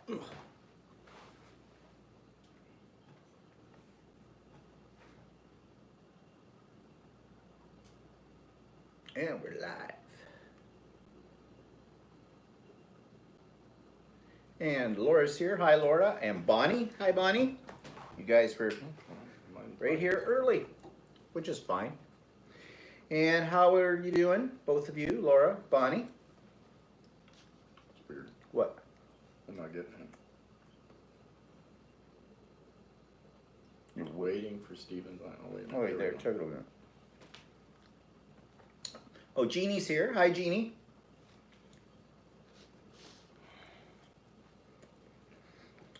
And we're live. And Laura's here. Hi, Laura. And Bonnie. Hi, Bonnie. You guys were right here early, which is fine. And how are you doing, both of you, Laura, Bonnie? It's weird. What? I'm not getting it. You're waiting for Stephen Vine. Oh, wait a minute. Oh, wait, there. Check it over. Oh, Jeannie's here. Hi, Jeannie.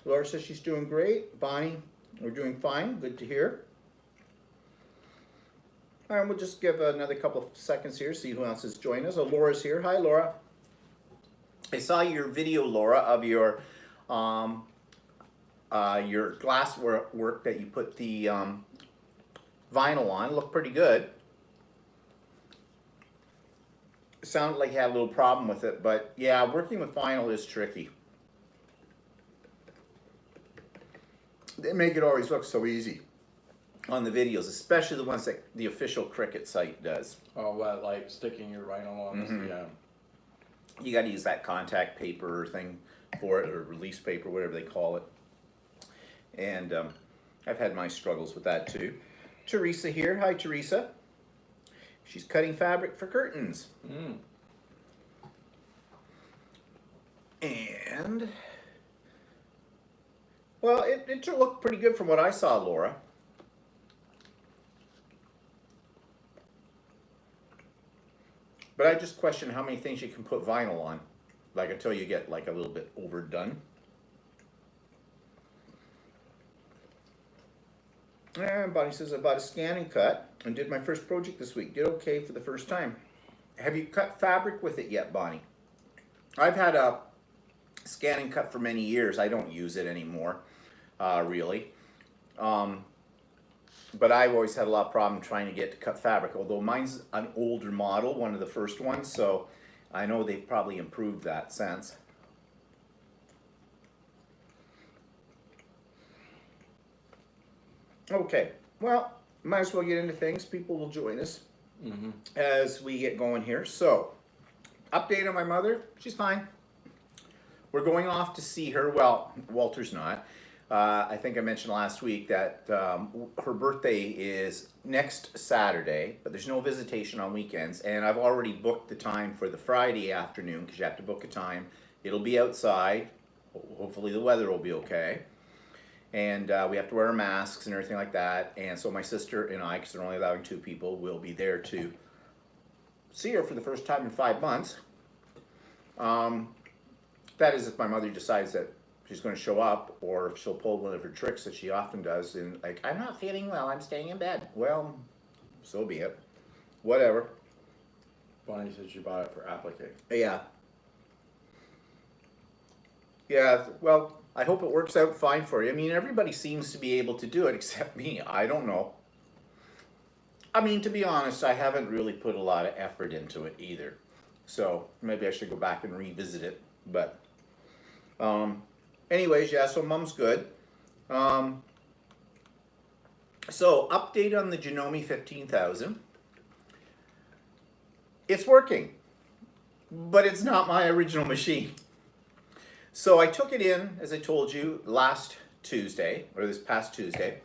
Laura says she's doing great. Bonnie, we're doing fine. Good to hear. All right, we'll just give another couple of seconds here, see who else is joining us. Oh, Laura's here. Hi, Laura. I saw your video, Laura, of your glass work that you put the vinyl on. Looked pretty good. Sounded like you had a little problem with it, but yeah, working with vinyl is tricky. They make it always look so easy on the videos, especially the ones that the official Cricut site does. Oh, well, like sticking your vinyl on. Mm-hmm. Yeah. You got to use that contact paper thing for it, or release paper, whatever they call it. And I've had my struggles with that too. Teresa here. Hi, Teresa. She's cutting fabric for curtains. Mm. And, well, it looked pretty good from what I saw, Laura. But I just question how many things you can put vinyl on, like until you get like a little bit overdone. And Bonnie says, I bought a scan and cut and did my first project this week. Did okay for the first time. Have you cut fabric with it yet, Bonnie? I've had a scan and cut for many years. I don't use it anymore, really. But I've always had a lot of problem trying to get to cut fabric, although mine's an older model, one of the first ones, so I know they've probably improved that since. Okay, well, might as well get into things. People will join us as we get going here. So, update on my mother. She's fine. We're going off to see her. Well, Walter's not. I think I mentioned last week that her birthday is next Saturday, but there's no visitation on weekends. And I've already booked the time for the Friday afternoon, because you have to book a time. It'll be outside. Hopefully the weather will be okay. And we have to wear our masks and everything like that. And so my sister and I, because they're only allowing 2 people, will be there to see her for the first time in 5 months. That is if my mother decides that she's going to show up, or if she'll pull one of her tricks that she often does, and like, I'm not feeling well, I'm staying in bed. Well, so be it. Whatever. Bonnie said she bought it for applique. Yeah. Yeah, well, I hope it works out fine for you. I mean, everybody seems to be able to do it except me. I don't know. I mean, to be honest, I haven't really put a lot of effort into it either. So maybe I should go back and revisit it. But anyways, yeah, so Mom's good. So update on the Janome 15,000. It's working, but it's not my original machine. So I took it in, as I told you, last Tuesday, or this past Tuesday,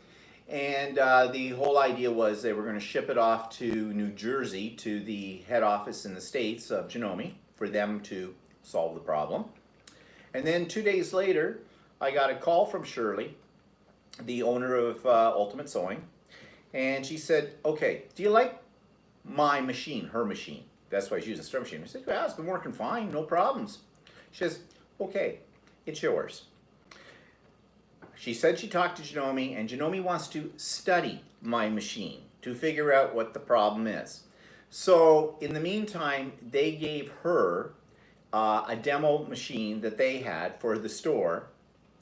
and the whole idea was they were going to ship it off to New Jersey, to the head office in the States of Janome, for them to solve the problem. And then 2 days later, I got a call from Shirley, the owner of Ultimate Sewing, and she said, okay, do you like my machine, her machine? That's why she's using a sewing machine. I said, well, it's been working fine, no problems. She says, okay, it's yours. She said she talked to Janome, and Janome wants to study my machine to figure out what the problem is. So in the meantime, they gave her a demo machine that they had for the store,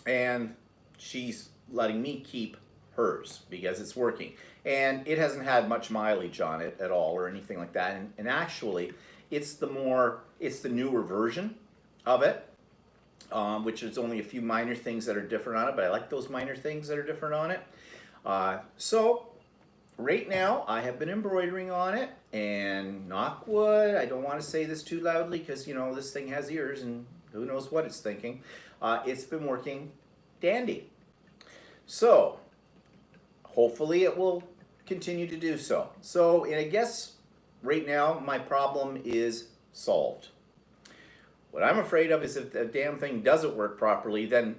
and she's letting me keep hers because it's working. And it hasn't had much mileage on it at all or anything like that. And actually, it's the newer version of it. which is only a few minor things that are different on it, but I like those minor things that are different on it. So right now I have been embroidering on it, and knock wood, I don't want to say this too loudly because you know this thing has ears and who knows what it's thinking. It's been working dandy. So hopefully it will continue to do so. So and I guess right now my problem is solved. What I'm afraid of is if the damn thing doesn't work properly, then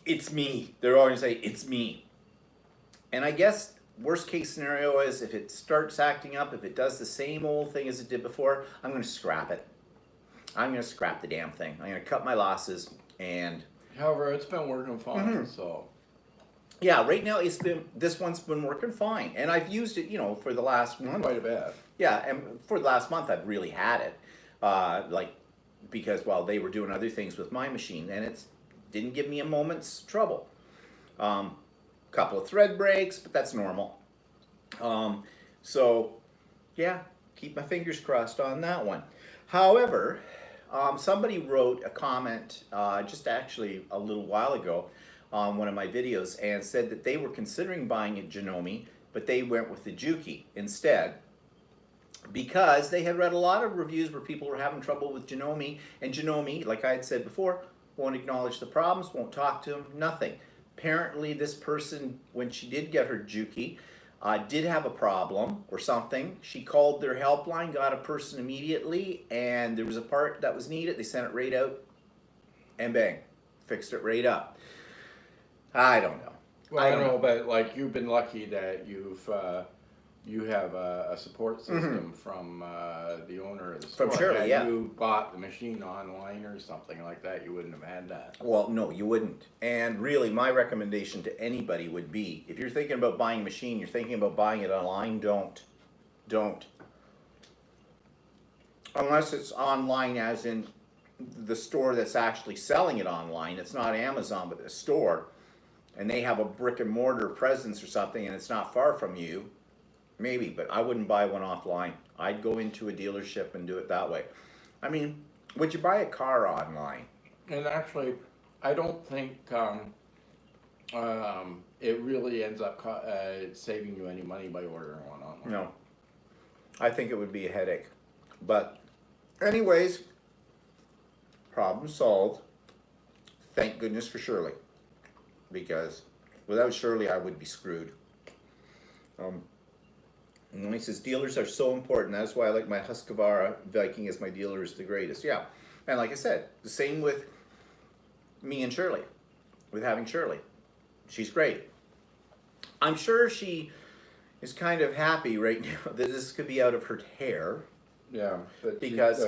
it's me. They're always say it's me. And I guess worst case scenario is if it starts acting up, if it does the same old thing as it did before, I'm going to scrap it. I'm going to scrap the damn thing. I'm going to cut my losses and. However, it's been working fine, so. Yeah, right now this one's been working fine, and I've used it, you know, for the last month. Quite a bit. Yeah, and for the last month I've really had it, like because well they were doing other things with my machine, and it didn't give me a moment's trouble. Couple of thread breaks, but that's normal. So yeah, keep my fingers crossed on that one. However, somebody wrote a comment just actually a little while ago on one of my videos and said that they were considering buying a Janome, but they went with the Juki instead because they had read a lot of reviews where people were having trouble with Janome, and Janome, like I had said before, won't acknowledge the problems, won't talk to them, nothing. Apparently this person, when she did get her Juki, did have a problem or something. She called their helpline, got a person immediately, and there was a part that was needed. They sent it right out, and bang, fixed it right up. I don't know. Well, I don't know, but like you've been lucky that you have a support system from the owner of the store. From Shirley, Had yeah. you bought the machine online or something like that, you wouldn't have had that. Well, no, you wouldn't. And really, my recommendation to anybody would be, if you're thinking about buying a machine, you're thinking about buying it online, don't. Unless it's online as in the store that's actually selling it online. It's not Amazon, but the store. And they have a brick and mortar presence or something, and it's not far from you. Maybe, but I wouldn't buy one offline. I'd go into a dealership and do it that way. I mean, would you buy a car online? And actually, I don't think it really ends up saving you any money by ordering one online. No. I think it would be a headache. But anyways, problem solved. Thank goodness for Shirley. Because without Shirley, I would be screwed. And he says, dealers are so important. That's why I like my Husqvarna Viking as my dealer is the greatest. Yeah. And like I said, the same with me and Shirley, with having Shirley. She's great. I'm sure she is kind of happy right now that this could be out of her hair. Yeah, but Because,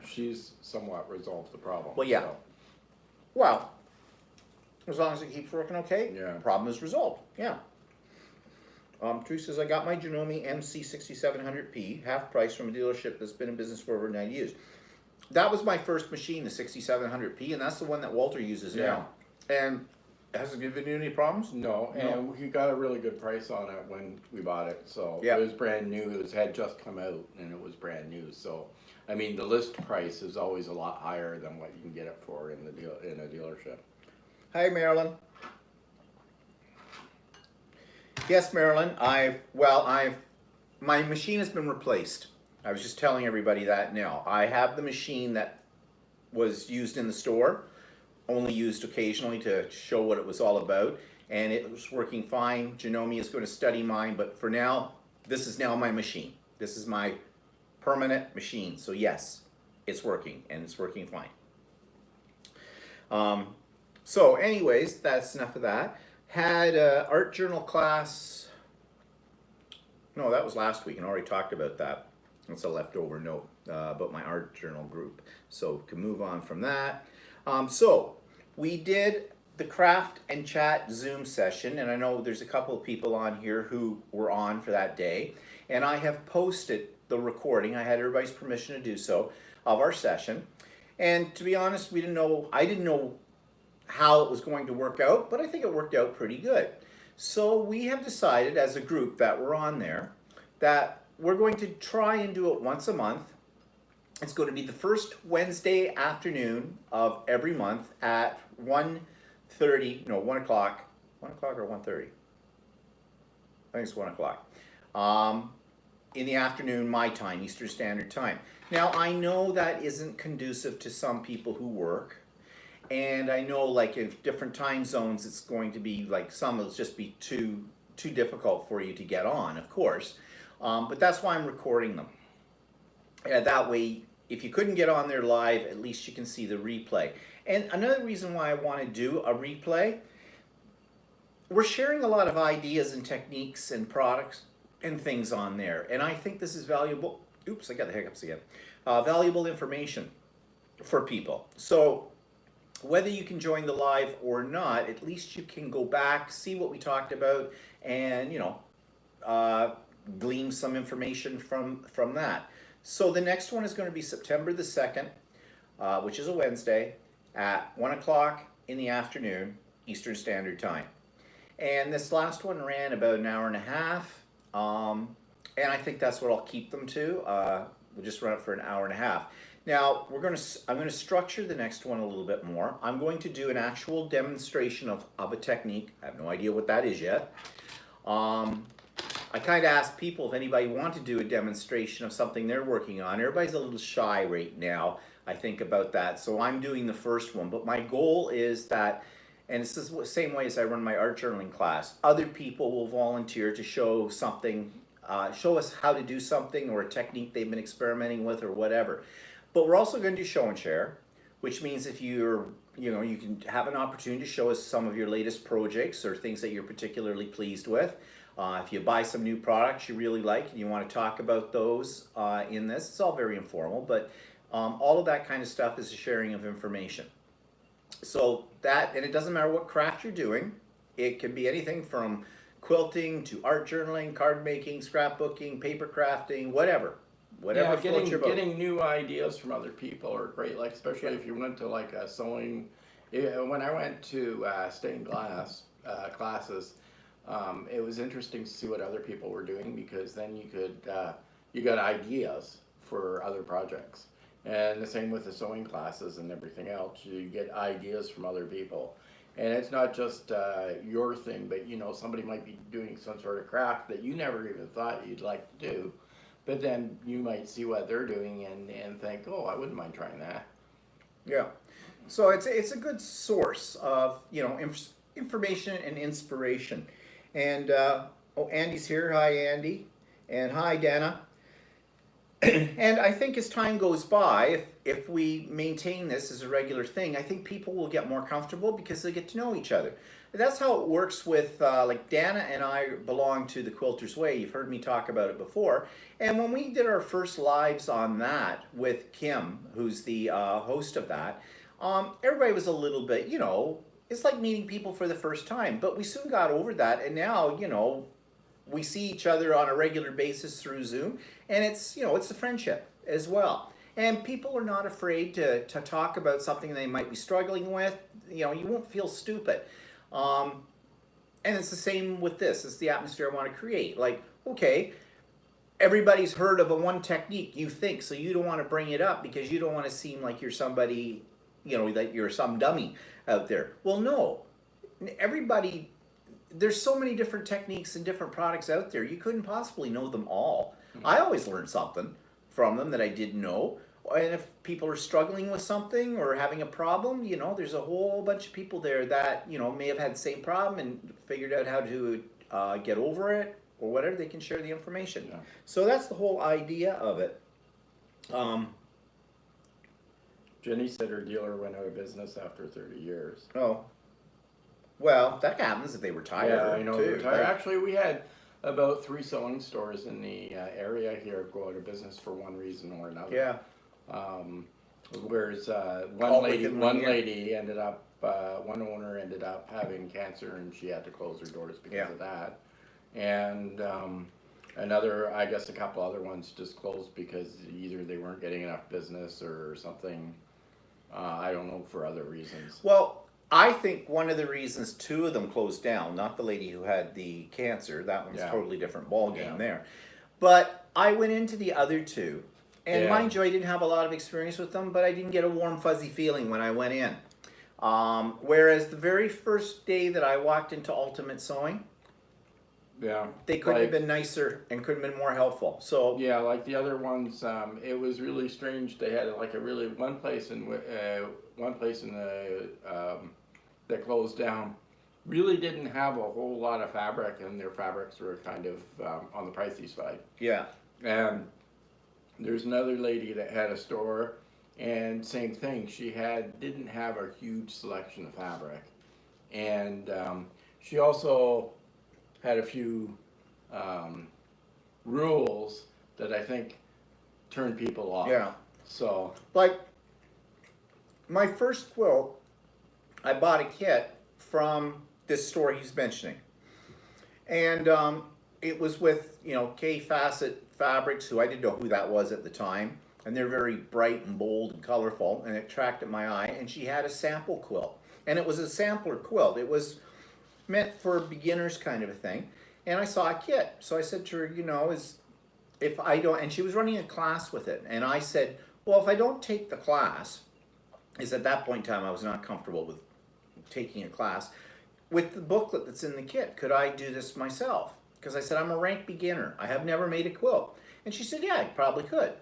she's somewhat resolved the problem. Well, yeah. So. Well, as long as it keeps working okay, Yeah. problem is resolved. Yeah. Drew says, I got my Janome MC6700P, half price from a dealership that's been in business for over 90 years. That was my first machine, the 6700P, and that's the one that Walter uses now. And has it given you any problems? No, and he got a really good price on it when we bought it. So Yeah. it was brand new. It had just come out, and it was brand new. So, I mean, the list price is always a lot higher than what you can get it for in a dealership. Hi, Marilyn. Yes, Marilyn. My machine has been replaced. I was just telling everybody that now. I have the machine that was used in the store, only used occasionally to show what it was all about, and it was working fine. Janome is going to study mine, but for now, this is now my machine. This is my permanent machine. So yes, it's working, and it's working fine. So anyways, that's enough of that. Had an art journal class. No, that was last week and already talked about that. It's a leftover note about my art journal group. So can move on from that. So we did the craft and chat Zoom session, and I know there's a couple of people on here who were on for that day. And I have posted the recording. I had everybody's permission to do so of our session. And to be honest, I didn't know how it was going to work out, but I think it worked out pretty good. So we have decided as a group that we're on there that we're going to try and do it once a month, It's going to be the first Wednesday afternoon of every month at 1:30, no, 1 o'clock. 1 o'clock or 1:30? I think it's 1 o'clock. In the afternoon, my time, Eastern Standard Time. Now, I know that isn't conducive to some people who work. And I know, like, in different time zones, it's going to be, like, some will just be too difficult for you to get on, of course. But that's why I'm recording them. That way, if you couldn't get on there live, at least you can see the replay. And another reason why I want to do a replay, we're sharing a lot of ideas and techniques and products and things on there. And I think this is valuable. Oops, I got the hiccups again. Valuable information for people. So whether you can join the live or not, at least you can go back, see what we talked about, and, you know, glean some information from that. So the next one is going to be September the 2nd, which is a Wednesday, at 1 o'clock in the afternoon, Eastern Standard Time. And this last one ran about an hour and a half, and I think that's what I'll keep them to. We'll just run it for an hour and a half. Now, I'm going to structure the next one a little bit more. I'm going to do an actual demonstration of a technique. I have no idea what that is yet. I kind of asked people if anybody wanted to do a demonstration of something they're working on. Everybody's a little shy right now, I think, about that. So I'm doing the first one. But my goal is that, and this is the same way as I run my art journaling class, other people will volunteer to show something, show us how to do something or a technique they've been experimenting with or whatever. But we're also going to do show and share, which means if you can have an opportunity to show us some of your latest projects or things that you're particularly pleased with. If you buy some new products you really like and you want to talk about those in this, it's all very informal, but all of that kind of stuff is a sharing of information. So that, and it doesn't matter what craft you're doing, it can be anything from quilting to art journaling, card making, scrapbooking, paper crafting, whatever. Whatever floats your boat. Getting new ideas from other people are great, like especially if you went to like a sewing. When I went to stained glass classes, it was interesting to see what other people were doing, because then you got ideas for other projects. And the same with the sewing classes and everything else. You get ideas from other people. And it's not just your thing, but somebody might be doing some sort of craft that you never even thought you'd like to do. But then you might see what they're doing and think, oh, I wouldn't mind trying that. Yeah. So it's a good source of information and inspiration. And oh, Andy's here. Hi, Andy. And hi, Dana. And I think as time goes by, if we maintain this as a regular thing, I think people will get more comfortable because they get to know each other. That's how it works with, like Dana and I belong to the Quilter's Way. You've heard me talk about it before. And when we did our first lives on that with Kim, who's the host of that, everybody was a little bit, it's like meeting people for the first time. But we soon got over that, and now, we see each other on a regular basis through Zoom, and it's a friendship as well. And people are not afraid to talk about something they might be struggling with. You won't feel stupid. And it's the same with this. It's the atmosphere I want to create. Like, okay, everybody's heard of one technique, you think, so you don't want to bring it up because you don't want to seem like you're somebody, that you're some dummy out there. Well, no. Everybody, there's so many different techniques and different products out there. You couldn't possibly know them all. Mm-hmm. I always learned something from them that I didn't know. And if people are struggling with something or having a problem, there's a whole bunch of people there that, may have had the same problem and figured out how to get over it or whatever. They can share the information. Yeah. So that's the whole idea of it. Jenny said her dealer went out of business after 30 years. Oh. Well, that happens if they retire. Yeah, I know too. they retire. Actually, we had about 3 sewing stores in the area here go out of business for one reason or another. Yeah. Whereas one lady ended up, one owner ended up having cancer and she had to close her doors because of that. And another, I guess a couple other ones just closed because either they weren't getting enough business or something. I don't know, for other reasons. Well, I think one of the reasons 2 of them closed down, not the lady who had the cancer, that one's a totally different ballgame there. But I went into the other 2, And Yeah. mind you, I didn't have a lot of experience with them, but I didn't get a warm, fuzzy feeling when I went in. Whereas the very first day that I walked into Ultimate Sewing, Yeah. they couldn't have Like- been nicer and couldn't have been more helpful. So Yeah, like the other ones, it was really strange. They had like a really one place in the that closed down really didn't have a whole lot of fabric, and their fabrics were kind of on the pricey side. yeah, And there's another lady that had a store, and same thing. She didn't have a huge selection of fabric, and she also had a few rules that I think turned people off. yeah. So Like my first quilt, I bought a kit from this store he's mentioning, and it was with K Facet Fabrics, who I didn't know who that was at the time, and they're very bright and bold and colorful, and it attracted my eye. And she had a sample quilt, and it was a sampler quilt. It was meant for beginners, kind of a thing. And I saw a kit, so I said to her, if I don't, and she was running a class with it, and I said, well, if I don't take the class, is at that point in time I was not comfortable with taking a class, with the booklet that's in the kit, could I do this myself? Because I said, I'm a rank beginner, I have never made a quilt. And she said, yeah, you probably could.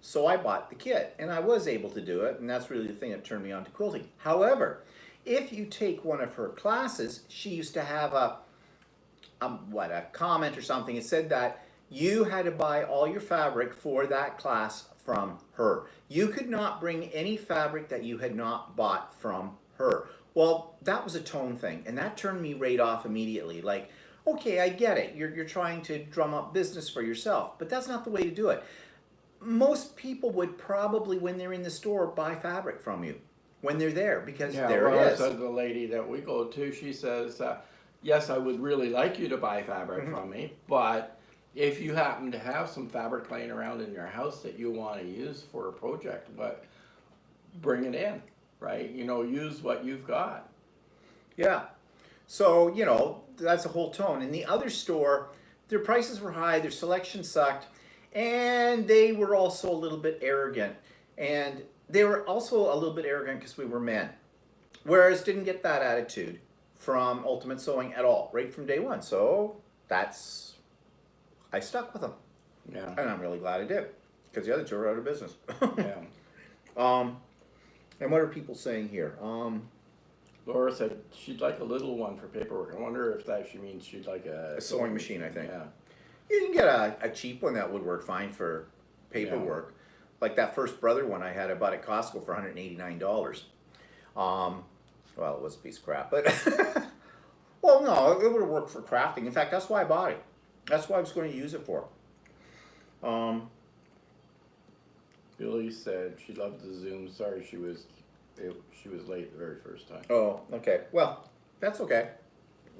So I bought the kit, and I was able to do it, and that's really the thing that turned me on to quilting. However, if you take one of her classes, she used to have a comment or something. It said that you had to buy all your fabric for that class from her. You could not bring any fabric that you had not bought from her. Well, that was a tone thing, and that turned me right off immediately. Like, okay, I get it. You're trying to drum up business for yourself, but that's not the way to do it. Most people would probably, when they're in the store, buy fabric from you when they're there, because there it is. So the lady that we go to, she says, yes, I would really like you to buy fabric Mm-hmm. from me, but if you happen to have some fabric laying around in your house that you want to use for a project, but bring it in, right? Use what you've got. Yeah. So, that's a whole tone. In the other store, their prices were high, their selection sucked, and they were also a little bit arrogant. And they were also a little bit arrogant because we were men. Whereas didn't get that attitude from Ultimate Sewing at all, right from day one. So I stuck with them. Yeah. And I'm really glad I did, because the other two are out of business. Yeah. And what are people saying here? Laura said she'd like a little one for paperwork. I wonder if that she means she'd like a sewing machine, I think. Yeah. You can get a cheap one that would work fine for paperwork. Like that first brother one I had, I bought at Costco for $189. Well, it was a piece of crap, but well, no, it would have worked for crafting. In fact, that's why I bought it. That's what I was going to use it for. Billy said she loved the Zoom. Sorry, she was late the very first time. Oh, okay. Well, that's okay.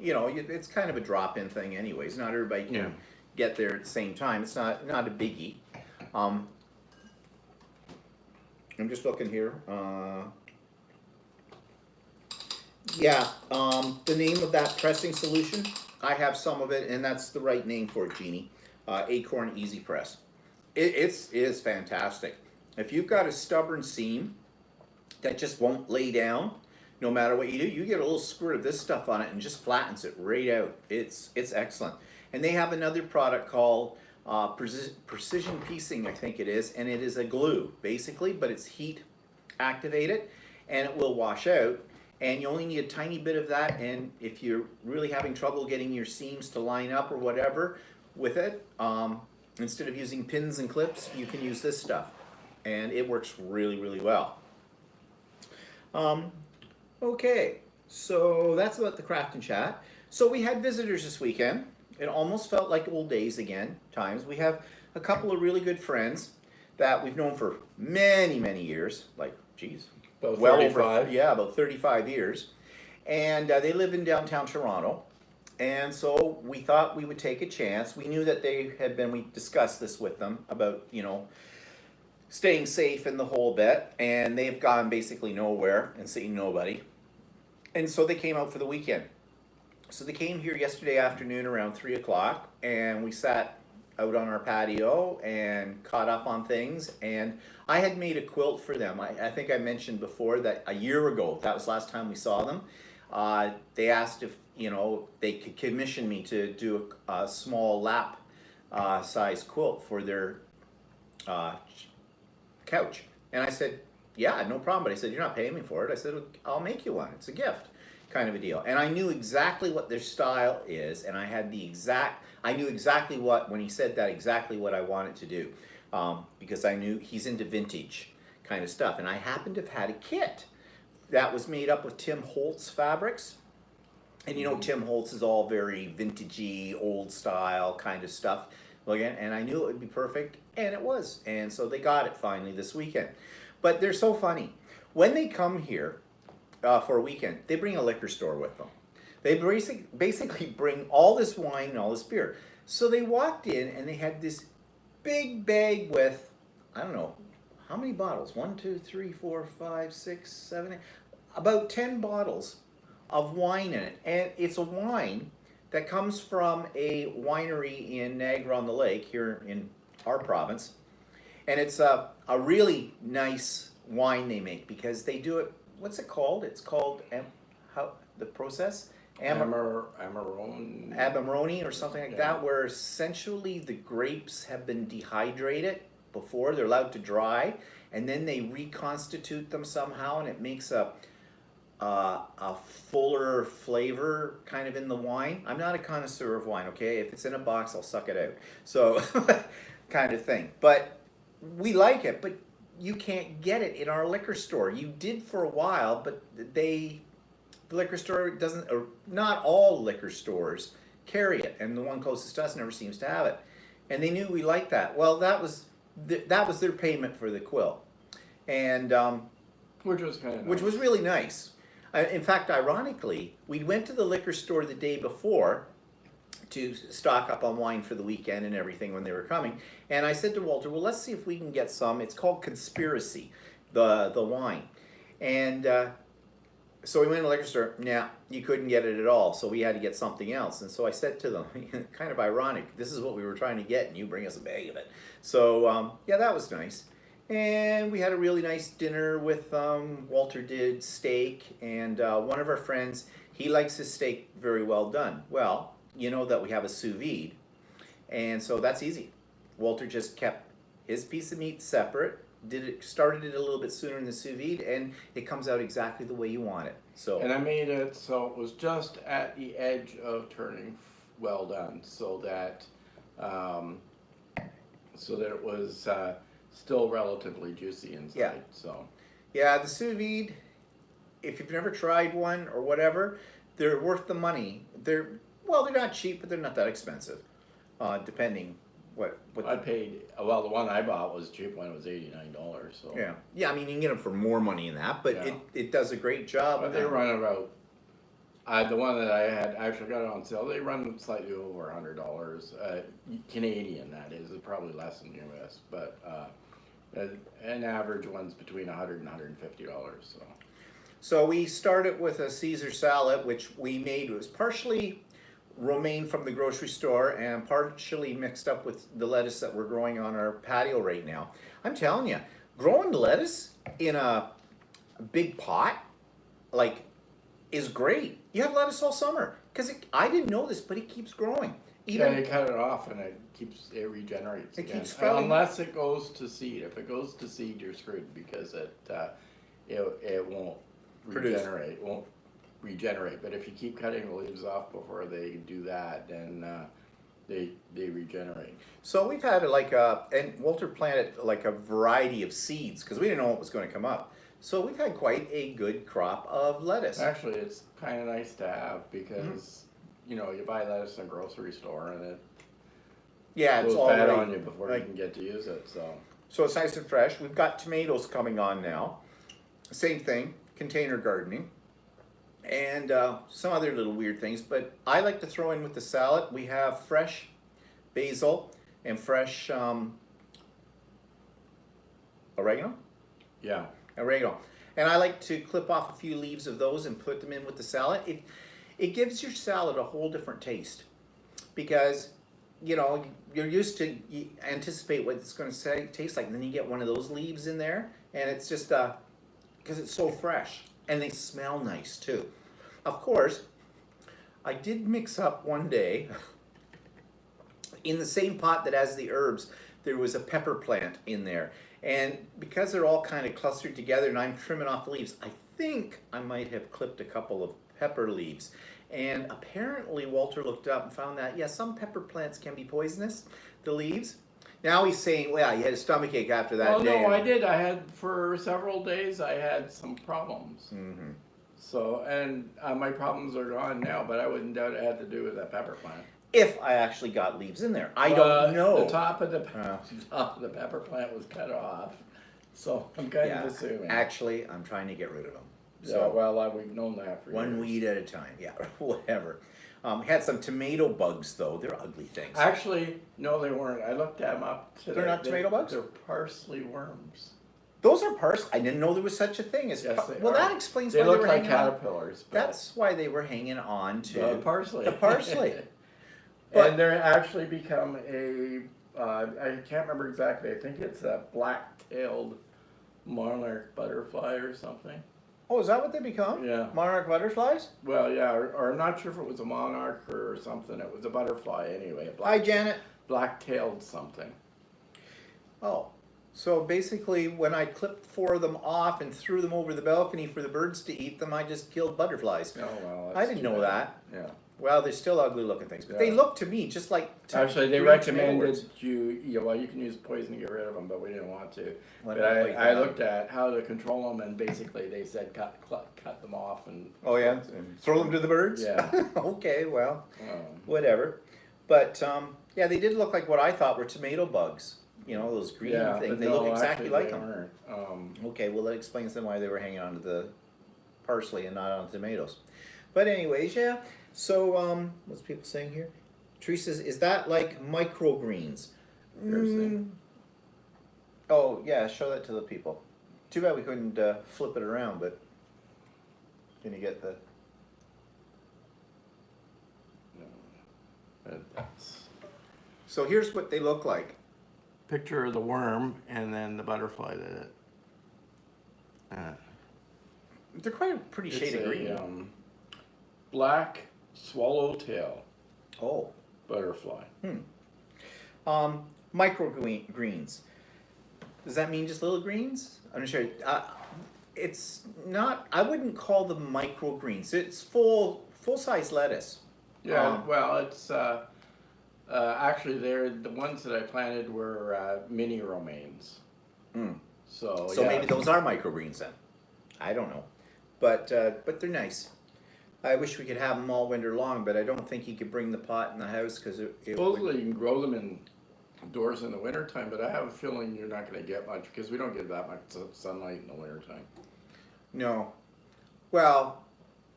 It's kind of a drop-in thing anyways. Not everybody can get there at the same time. It's not a biggie. I'm just looking here. The name of that pressing solution, I have some of it, and that's the right name for it, Jeannie. Acorn Easy Press. It is fantastic. If you've got a stubborn seam that just won't lay down, no matter what you do, you get a little squirt of this stuff on it and just flattens it right out. It's excellent. And they have another product called Precision Piecing, I think it is, and it is a glue, basically, but it's heat activated, and it will wash out. And you only need a tiny bit of that, and if you're really having trouble getting your seams to line up or whatever with it, instead of using pins and clips, you can use this stuff, and it works really, really well. Okay, so that's about the craft and chat. So we had visitors this weekend. It almost felt like old days again, times. We have a couple of really good friends that we've known for many, many years, like, geez, About well 35. over, yeah, about 35 years. And they live in downtown Toronto. And so we thought we would take a chance. We knew that we discussed this with them about, staying safe in the whole bit. And they've gone basically nowhere and seen nobody. And so they came out for the weekend. So they came here yesterday afternoon around 3 o'clock, and we sat out on our patio and caught up on things. And I had made a quilt for them. I think I mentioned before that a year ago, that was the last time we saw them. They asked if, you know, they could commission me to do a small lap size quilt for their couch. And I said, yeah, no problem. But I said, you're not paying me for it. I said, I'll make you one. It's a gift kind of a deal. And I knew exactly what their style is, and I knew exactly what, when he said that, exactly what I wanted to do. Because I knew he's into vintage kind of stuff. And I happened to have had a kit that was made up with Tim Holtz fabrics. And you know, Tim Holtz is all very vintagey, old style kind of stuff. And I knew it would be perfect, and it was. And so they got it finally this weekend. But they're so funny. When they come here for a weekend, they bring a liquor store with them. They basically bring all this wine and all this beer. So they walked in, and they had this big bag with, I don't know, how many bottles? 1, 2, 3, 4, 5, 6, 7, 8, about 10 bottles of wine in it. And it's a wine that comes from a winery in Niagara-on-the-Lake here in our province. And it's a really nice wine they make because they do it, what's it called? It's called, the process? Amarone or something like that, where essentially the grapes have been dehydrated before they're allowed to dry, and then they reconstitute them somehow, and it makes a fuller flavor kind of in the wine. I'm not a connoisseur of wine, okay? If it's in a box, I'll suck it out. So, kind of thing. But we like it, but you can't get it in our liquor store. You did for a while, but the liquor store doesn't, or not all liquor stores carry it, and the one closest to us never seems to have it. And they knew we liked that. Well, that was their payment for the quilt, and which was kind of nice. Which was really nice. In fact, ironically, we went to the liquor store the day before to stock up on wine for the weekend and everything when they were coming. And I said to Walter, well, let's see if we can get some. It's called Conspiracy, the wine. And so we went to the liquor store. Nah, you couldn't get it at all. So we had to get something else. And so I said to them, kind of ironic, this is what we were trying to get, and you bring us a bag of it. So yeah, that was nice. And we had a really nice dinner with Walter did steak, and one of our friends, he likes his steak very well done. Well, you know that we have a sous vide, and so that's easy. Walter just kept his piece of meat separate, started it a little bit sooner in the sous vide, and it comes out exactly the way you want it. So. And I made it so it was just at the edge of turning well done, so that it was still relatively juicy inside. Yeah. So. Yeah, the sous vide, if you've never tried one or whatever, they're worth the money. They're not cheap, but they're not that expensive, depending what I paid. Well, the one I bought was cheap when it was $89. So. Yeah. I mean, you can get them for more money than that, but it does a great job. But they run about. The one that I had actually got it on sale. They run slightly over $100 Canadian. That is probably less than US, but an average one's between $100 and $150. So we started with a Caesar salad, which we made. It was partially romaine from the grocery store and partially mixed up with the lettuce that we're growing on our patio right now. I'm telling you, growing lettuce in a big pot, is great. You have lettuce all summer, because I didn't know this, but it keeps growing. You cut it off and it regenerates. It keeps sprouting. Unless it goes to seed. If it goes to seed, you're screwed because it won't regenerate. It won't regenerate. But if you keep cutting the leaves off before they do that, then they regenerate. So we've had and Walter planted a variety of seeds because we didn't know what was going to come up. So we've had quite a good crop of lettuce. Actually, it's kind of nice to have because you buy lettuce in a grocery store and it it's goes all bad right on you before you can get to use it. So it's nice and fresh. We've got tomatoes coming on now. Same thing, container gardening. And some other little weird things, but I like to throw in with the salad. We have fresh basil and fresh oregano. Yeah. Oregano. And I like to clip off a few leaves of those and put them in with the salad. It gives your salad a whole different taste because you know, you're used to, you anticipate what it's going to taste like, and then you get one of those leaves in there, and it's just because it's so fresh, and they smell nice too. Of course, I did mix up one day in the same pot that has the herbs. There was a pepper plant in there, and because they're all kind of clustered together, and I'm trimming off the leaves, I think I might have clipped a couple of pepper leaves. And apparently Walter looked up and found that, yeah, some pepper plants can be poisonous, the leaves. Now he's saying, well, he had a stomachache after that Well, day. no, I did. I had, for several days, I had some problems. Mm-hmm. So, and my problems are gone now, but I wouldn't doubt it had to do with that pepper plant. If I actually got leaves in there. I don't know. The top of the pepper plant was cut off. So I'm kind of assuming. Actually, I'm trying to get rid of them. So, well, we've known that for one years. weed at a time, yeah, whatever. Had some tomato bugs though. They're ugly things. Actually, no, they weren't. I looked them up today. They're not tomato bugs? They're parsley worms. Those are parsley. I didn't know there was such a thing as. Yes, they well, are. that explains They why look they were like hanging on. caterpillars. But That's why they were hanging on to the parsley. The parsley. But- And they're actually become a. I can't remember exactly. I think it's a black-tailed monarch butterfly or something. Oh, is that what they become? Yeah. Monarch butterflies? Well, yeah, or I'm not sure if it was a monarch or something. It was a butterfly anyway. Hi, Janet. Black-tailed something. Oh, so basically when I clipped 4 of them off and threw them over the balcony for the birds to eat them, I just killed butterflies. Oh, well, I didn't know that. Yeah. Well, they're still ugly looking things, but they Yeah. look to me just like Actually, they green tomato recommended worms. well, you can use poison to get rid of them, but we didn't want to. What But about poison? I looked at how to control them, and basically they said cut them off and. Oh yeah, and throw them to the birds? Yeah. Okay, well, Um, whatever. But yeah, they did look like what I thought were tomato bugs. You know, those green yeah, things. but They no, look exactly actually like they them. aren't. Okay, well that explains then why they were hanging on to the parsley and not on the tomatoes. But anyways, yeah. So what's people saying here? Teresa says, is that like microgreens? Interesting. Oh yeah, show that to the people. Too bad we couldn't flip it around, but can you get the? That's So here's what they look like. picture of the worm and then the butterfly that it. They're quite a pretty shade of green. Black swallowtail Oh. butterfly. Microgreens. Does that mean just little greens? I'm not sure. It's not. I wouldn't call them microgreens. It's full size lettuce. Yeah, well, it's actually they're the ones that I planted were mini romaines. So So yeah. maybe those are microgreens then. I don't know, but they're nice. I wish we could have them all winter long, but I don't think you could bring the pot in the house because it Supposedly would. you can grow them indoors in the wintertime, but I have a feeling you're not going to get much because we don't get that much sunlight in the wintertime. No. Well,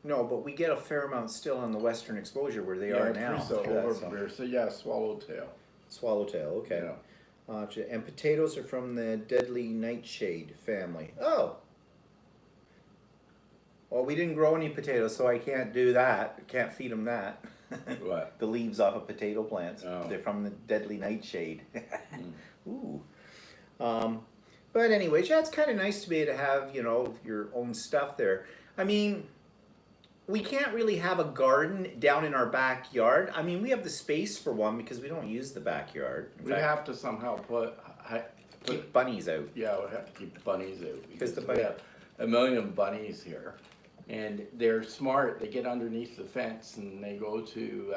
no, but we get a fair amount still on the western exposure where they are now. So Yeah, over so- here. So yeah, swallowtail. Swallowtail, okay. Yeah. And potatoes are from the deadly nightshade family. Oh. Well, we didn't grow any potatoes, so I can't do that. Can't feed them that. What? The leaves off of potato plants. Oh. They're from the deadly nightshade. Ooh. But anyways, yeah, it's kind of nice to be able to have, you know, your own stuff there. I mean, we can't really have a garden down in our backyard. I mean, we have the space for one because we don't use the backyard. In We'd fact, have to somehow keep bunnies out. yeah, we'd have to keep bunnies out because the we bunny- have a million bunnies here, and they're smart. They get underneath the fence and they go to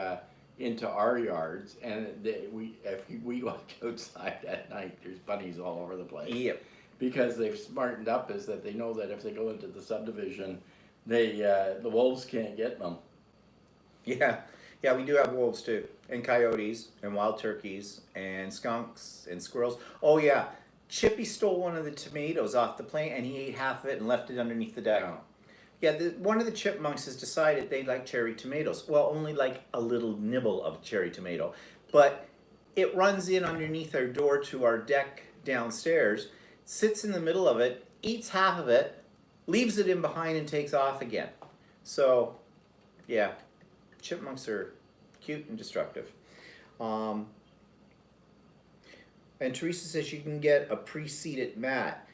into our yards, and if we walk outside at night, there's bunnies all over the place. Yep. Because they've smartened up is that they know that if they go into the subdivision, the wolves can't get them. Yeah, yeah, we do have wolves too, and coyotes, and wild turkeys, and skunks, and squirrels. Oh yeah, Chippy stole one of the tomatoes off the plant, and he ate half of it and left it underneath the deck. Yeah. Yeah, one of the chipmunks has decided they like cherry tomatoes. Well, only like a little nibble of cherry tomato, but it runs in underneath our door to our deck downstairs, sits in the middle of it, eats half of it, leaves it in behind and takes off again. So, yeah, chipmunks are cute and destructive. Um, and Teresa says you can get a pre-seated mat.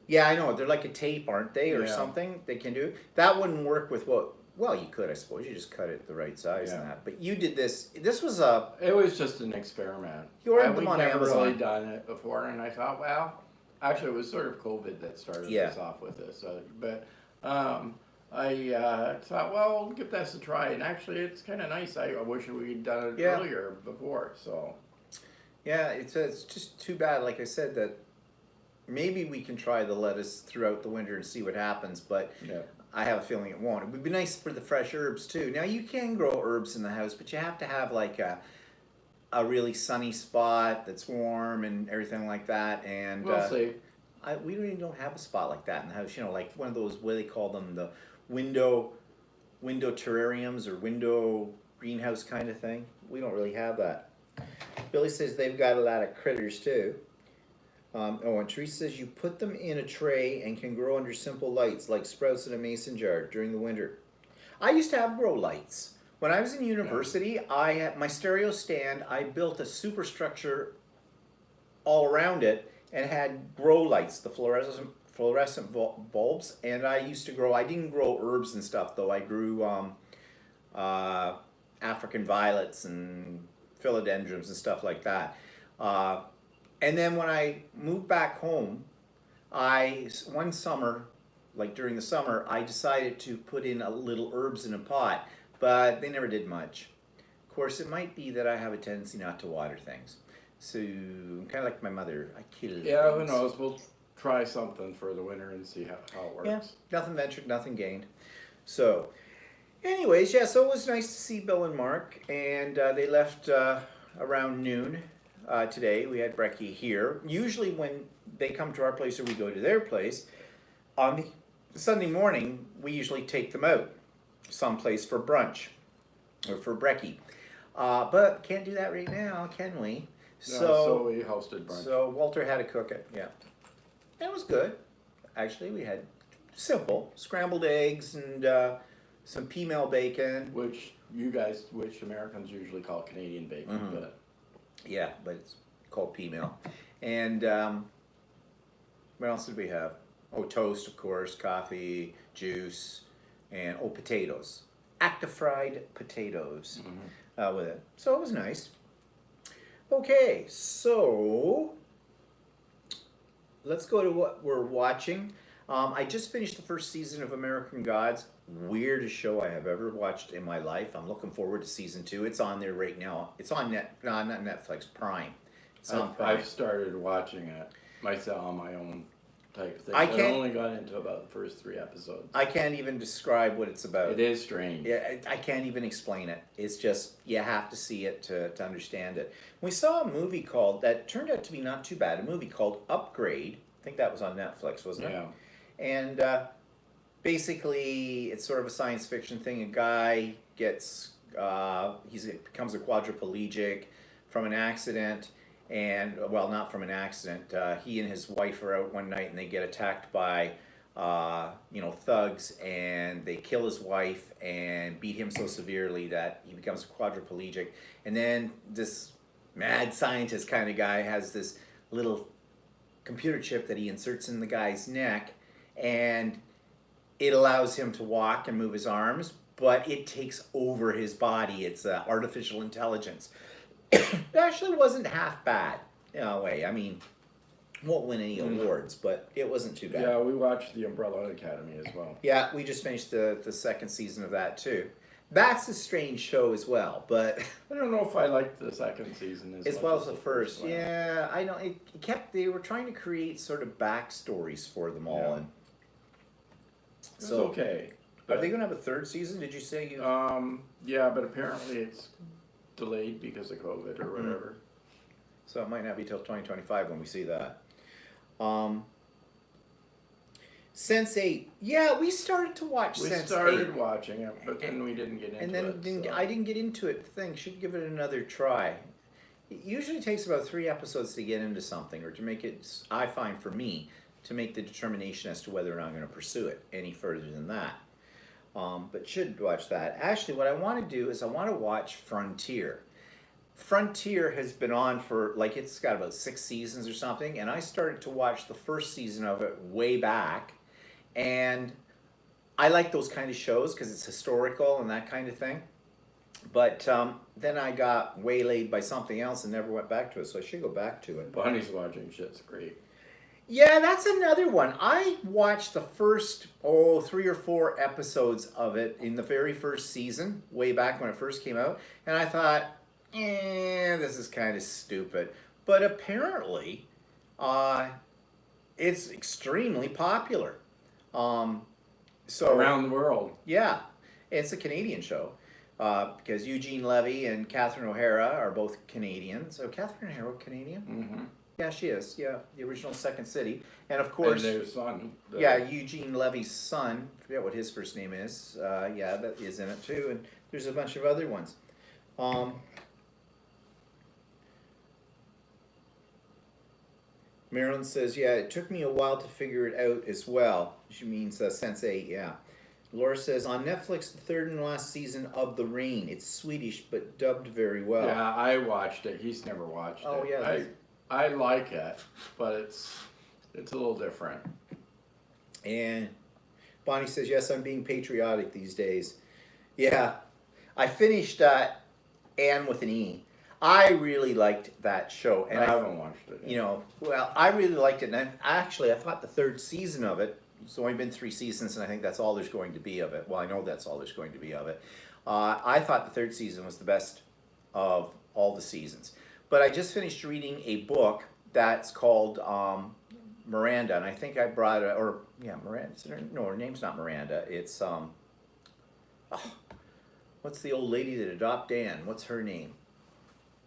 Yeah, I know. They're like a tape, aren't they, or Yeah. something? They can do that. Wouldn't work with what? Well, you could, I suppose. You just cut it the right size and Yeah. that. But you did this. This was a. It was just an experiment. You ordered them We'd on never Amazon. really done it before, and I thought, well, actually, it was sort of COVID that started Yeah. this off with this. I thought, well, I'll give this a try, and actually, it's kind of nice. I wish we'd done it Yeah. earlier before. So Yeah, it's just too bad. Like I said, that maybe we can try the lettuce throughout the winter and see what happens. But yeah, I have a feeling it won't. It would be nice for the fresh herbs too. Now you can grow herbs in the house, but you have to have like a really sunny spot that's warm and everything like that. And we'll see. we really don't have a spot like that in the house. You know, like one of those, what do they call them, the window terrariums or window greenhouse kind of thing. We don't really have that. Billy says they've got a lot of critters too. And Teresa says you put them in a tray and can grow under simple lights like sprouts in a mason jar during the winter. I used to have grow lights. When I was in university, I had my stereo stand. I built a superstructure all around it and had grow lights, the fluorescent bulbs. And I used to grow. I didn't grow herbs and stuff though. I grew African violets and philodendrons and stuff like that. And then when I moved back home, one summer, like during the summer, I decided to put in a little herbs in a pot, but they never did much. Of course, it might be that I have a tendency not to water things. So I'm kind of like my mother. I kill Yeah, who things. knows? We'll try something for the winter and see how it works. Yeah, nothing ventured, nothing gained. So, anyways, yeah, so it was nice to see Bill and Mark, and they left around noon. Today we had brekkie here. Usually when they come to our place or we go to their place, on the Sunday morning we usually take them out someplace for brunch or for brekkie. But can't do that right now, can we? So we hosted brunch. So Walter had to cook it, yeah. It was good. Actually, we had simple scrambled eggs and some female bacon. Which Americans usually call Canadian bacon, Mhm. but Yeah, but it's called female. And what else did we have? Oh, toast, of course, coffee, juice, and potatoes. Active fried potatoes with it. So it was nice. Okay, so let's go to what we're watching. I just finished the first season of American Gods. Weirdest show I have ever watched in my life. I'm looking forward to season 2. It's on there right now. It's on not Netflix, Prime. It's on Prime. I've started watching it myself on my own type thing. I I've can't- only got into about the first 3 episodes. I can't even describe what it's about. It is strange. Yeah, I can't even explain it. It's just, you have to see it to understand it. We saw a movie that turned out to be not too bad, a movie called Upgrade. I think that was on Netflix, wasn't it? Yeah. And basically, it's sort of a science fiction thing. A guy becomes a quadriplegic from an accident, and well, not from an accident. He and his wife are out one night, and they get attacked by thugs, and they kill his wife and beat him so severely that he becomes a quadriplegic. And then this mad scientist kind of guy has this little computer chip that he inserts in the guy's neck, and it allows him to walk and move his arms, but it takes over his body. It's artificial intelligence. It actually wasn't half bad in a way. I mean, won't win any awards, but it wasn't too bad. Yeah, we watched The Umbrella Academy as well. Yeah, we just finished the second season of that too. That's a strange show as well, but I don't know if I liked the second season as much well as the first. one. Yeah, I know. They were trying to create sort of backstories for them all, Yeah. and It was so okay. are they going to have a third season? Did you say you? Yeah, but apparently it's delayed because of COVID or whatever. So it might not be till 2025 when we see that. Sense8. Yeah, we started to watch We Sense8. started watching it, but then we didn't get into And then it. I didn't get into it. Should give it another try. It usually takes about 3 episodes to get into something, or to make it, I find for me, to make the determination as to whether or not I'm going to pursue it any further than that. But should watch that. Actually, what I want to do is I want to watch Frontier. Frontier has been on for like it's got about 6 seasons or something, and I started to watch the first season of it way back, and I like those kind of shows because it's historical and that kind of thing. But then I got waylaid by something else and never went back to it, so I should go back to it. Bonnie's watching shit's great. Yeah, that's another one. I watched the first 3 or 4 episodes of it in the very first season, way back when it first came out, and I thought, this is kind of stupid. But apparently, it's extremely popular. So Around the world. yeah, it's a Canadian show. Because Eugene Levy and Catherine O'Hara are both Canadians. Oh, Catherine O'Hara Canadian? Mm-hmm. Yeah, she is. Yeah, the original Second City, and of course, and their son. yeah, Eugene Levy's son. I forget what his first name is. Yeah, that is in it too, and there's a bunch of other ones. Marilyn says, "Yeah, it took me a while to figure it out as well." She means Sense8. Yeah. Laura says, on Netflix, the third and last season of The Rain. It's Swedish, but dubbed very well. Yeah, I watched it. He's never watched Oh, it. yeah. I like it, but it's a little different. And Bonnie says, yes, I'm being patriotic these days. Yeah. I finished Anne with an E. I really liked that show. And I haven't watched it yet. You know, well, I really liked it. And I thought the third season of it, it's only been 3 seasons, and I think that's all there's going to be of it. Well, I know that's all there's going to be of it. I thought the third season was the best of all the seasons. But I just finished reading a book that's called Miranda, and I think I brought it, or, yeah, Miranda. No, her name's not Miranda. It's, what's the old lady that adopted Anne? What's her name?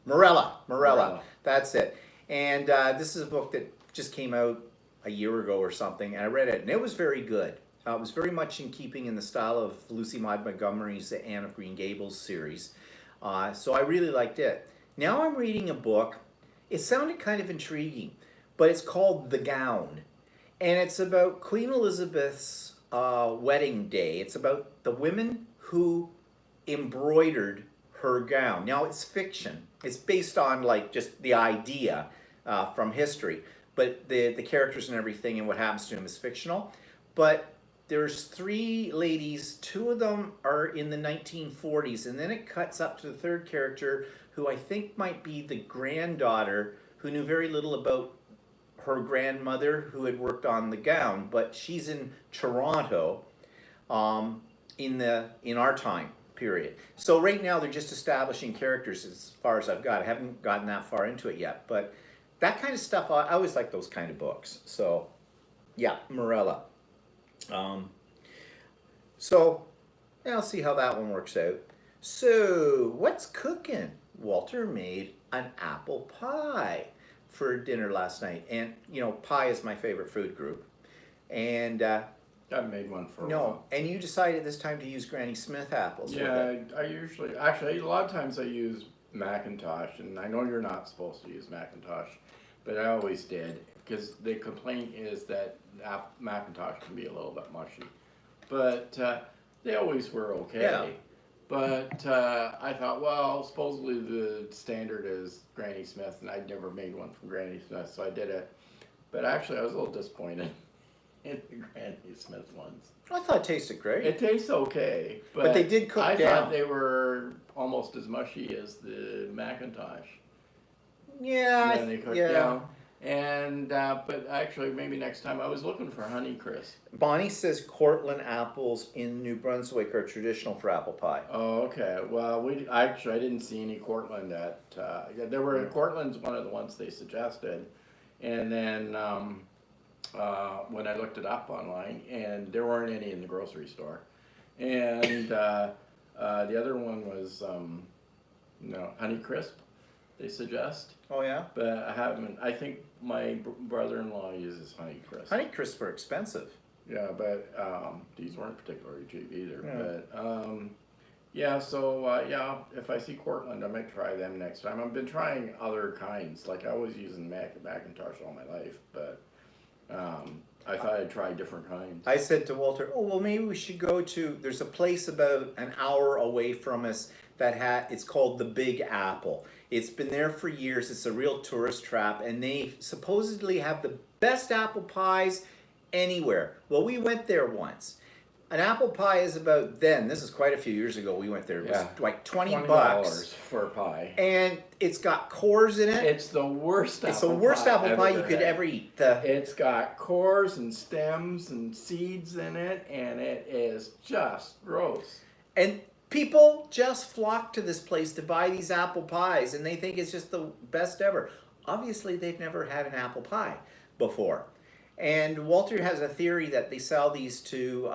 Morella. That's it. And this is a book that just came out a year ago or something, and I read it, and it was very good. It was very much in keeping in the style of Lucy Maud Montgomery's The Anne of Green Gables series. So I really liked it. Now I'm reading a book. It sounded kind of intriguing, but it's called The Gown, and it's about Queen Elizabeth's wedding day. It's about the women who embroidered her gown. Now it's fiction. It's based on like just the idea from history. But the characters and everything and what happens to them is fictional. But there's 3 ladies, 2 of them are in the 1940s, and then it cuts up to the third character, who I think might be the granddaughter, who knew very little about her grandmother, who had worked on the gown, but she's in Toronto in our time period. So right now they're just establishing characters as far as I've got. I haven't gotten that far into it yet, but that kind of stuff, I always like those kind of books. So, yeah, Morella. So, yeah, I'll see how that one works out. So, what's cooking? Walter made an apple pie for dinner last night. And, you know, pie is my favorite food group. And, I've made one for a no, while. and you decided this time to use Granny Smith apples. Yeah, I usually, actually, a lot of times I use Macintosh, and I know you're not supposed to use Macintosh, but I always did, because the complaint is that Macintosh can be a little bit mushy. But they always were okay. Yeah. But I thought, well, supposedly the standard is Granny Smith, and I'd never made one from Granny Smith, so I did it. But actually, I was a little disappointed in the Granny Smith ones. I thought it tasted great. It tastes okay, But they did cook I down. thought they were almost as mushy as the Macintosh. Yeah, And then they cooked down. And but actually, maybe next time I was looking for Honeycrisp. Bonnie says Cortland apples in New Brunswick are traditional for apple pie. Oh, okay. Well, I didn't see any Cortland at. There were Cortland's one of the ones they suggested, and then when I looked it up online, and there weren't any in the grocery store, and the other one was Honeycrisp. They suggest. Oh yeah? But I haven't. I think my brother-in-law uses Honeycrisp. Honeycrisp are expensive. Yeah, but these weren't particularly cheap either. Yeah. But yeah, so yeah, if I see Cortland, I might try them next time. I've been trying other kinds. Like I was using Macintosh all my life, but I thought I'd try different kinds. I said to Walter, "Oh well, maybe we should go to. There's a place about an hour away from us it's called the Big Apple. It's been there for years. It's a real tourist trap, and they supposedly have the best apple pies anywhere." Well, we went there once. An apple pie is about then. This is quite a few years ago. We went there. It was like $20 for a pie, and it's got cores in it. It's the worst. It's the worst apple pie you could ever eat. It's got cores and stems and seeds in it, and it is just gross. And people just flock to this place to buy these apple pies, and they think it's just the best ever. Obviously, they've never had an apple pie before. And Walter has a theory that they sell these to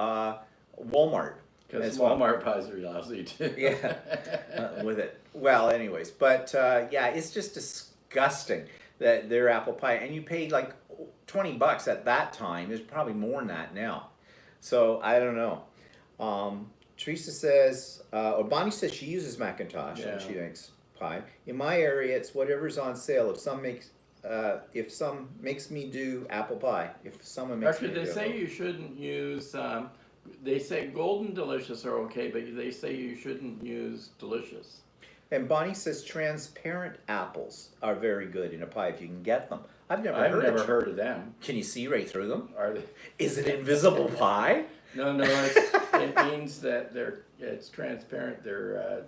Walmart. Because Walmart pies are lousy too. Yeah, with it. Well, anyways, but yeah, it's just disgusting that their apple pie, and you paid like $20 at that time. There's probably more than that now. So I don't know. Teresa says, or Bonnie says she uses Macintosh and she makes pie. In my area, it's whatever's on sale. If some makes me do apple pie. If someone makes me do they say you shouldn't use. They say Golden Delicious are okay, but they say you shouldn't use Delicious. And Bonnie says transparent apples are very good in a pie if you can get them. I've never heard of them. Can you see right through them? Are they? Is it invisible pie? No, it means that it's transparent. They're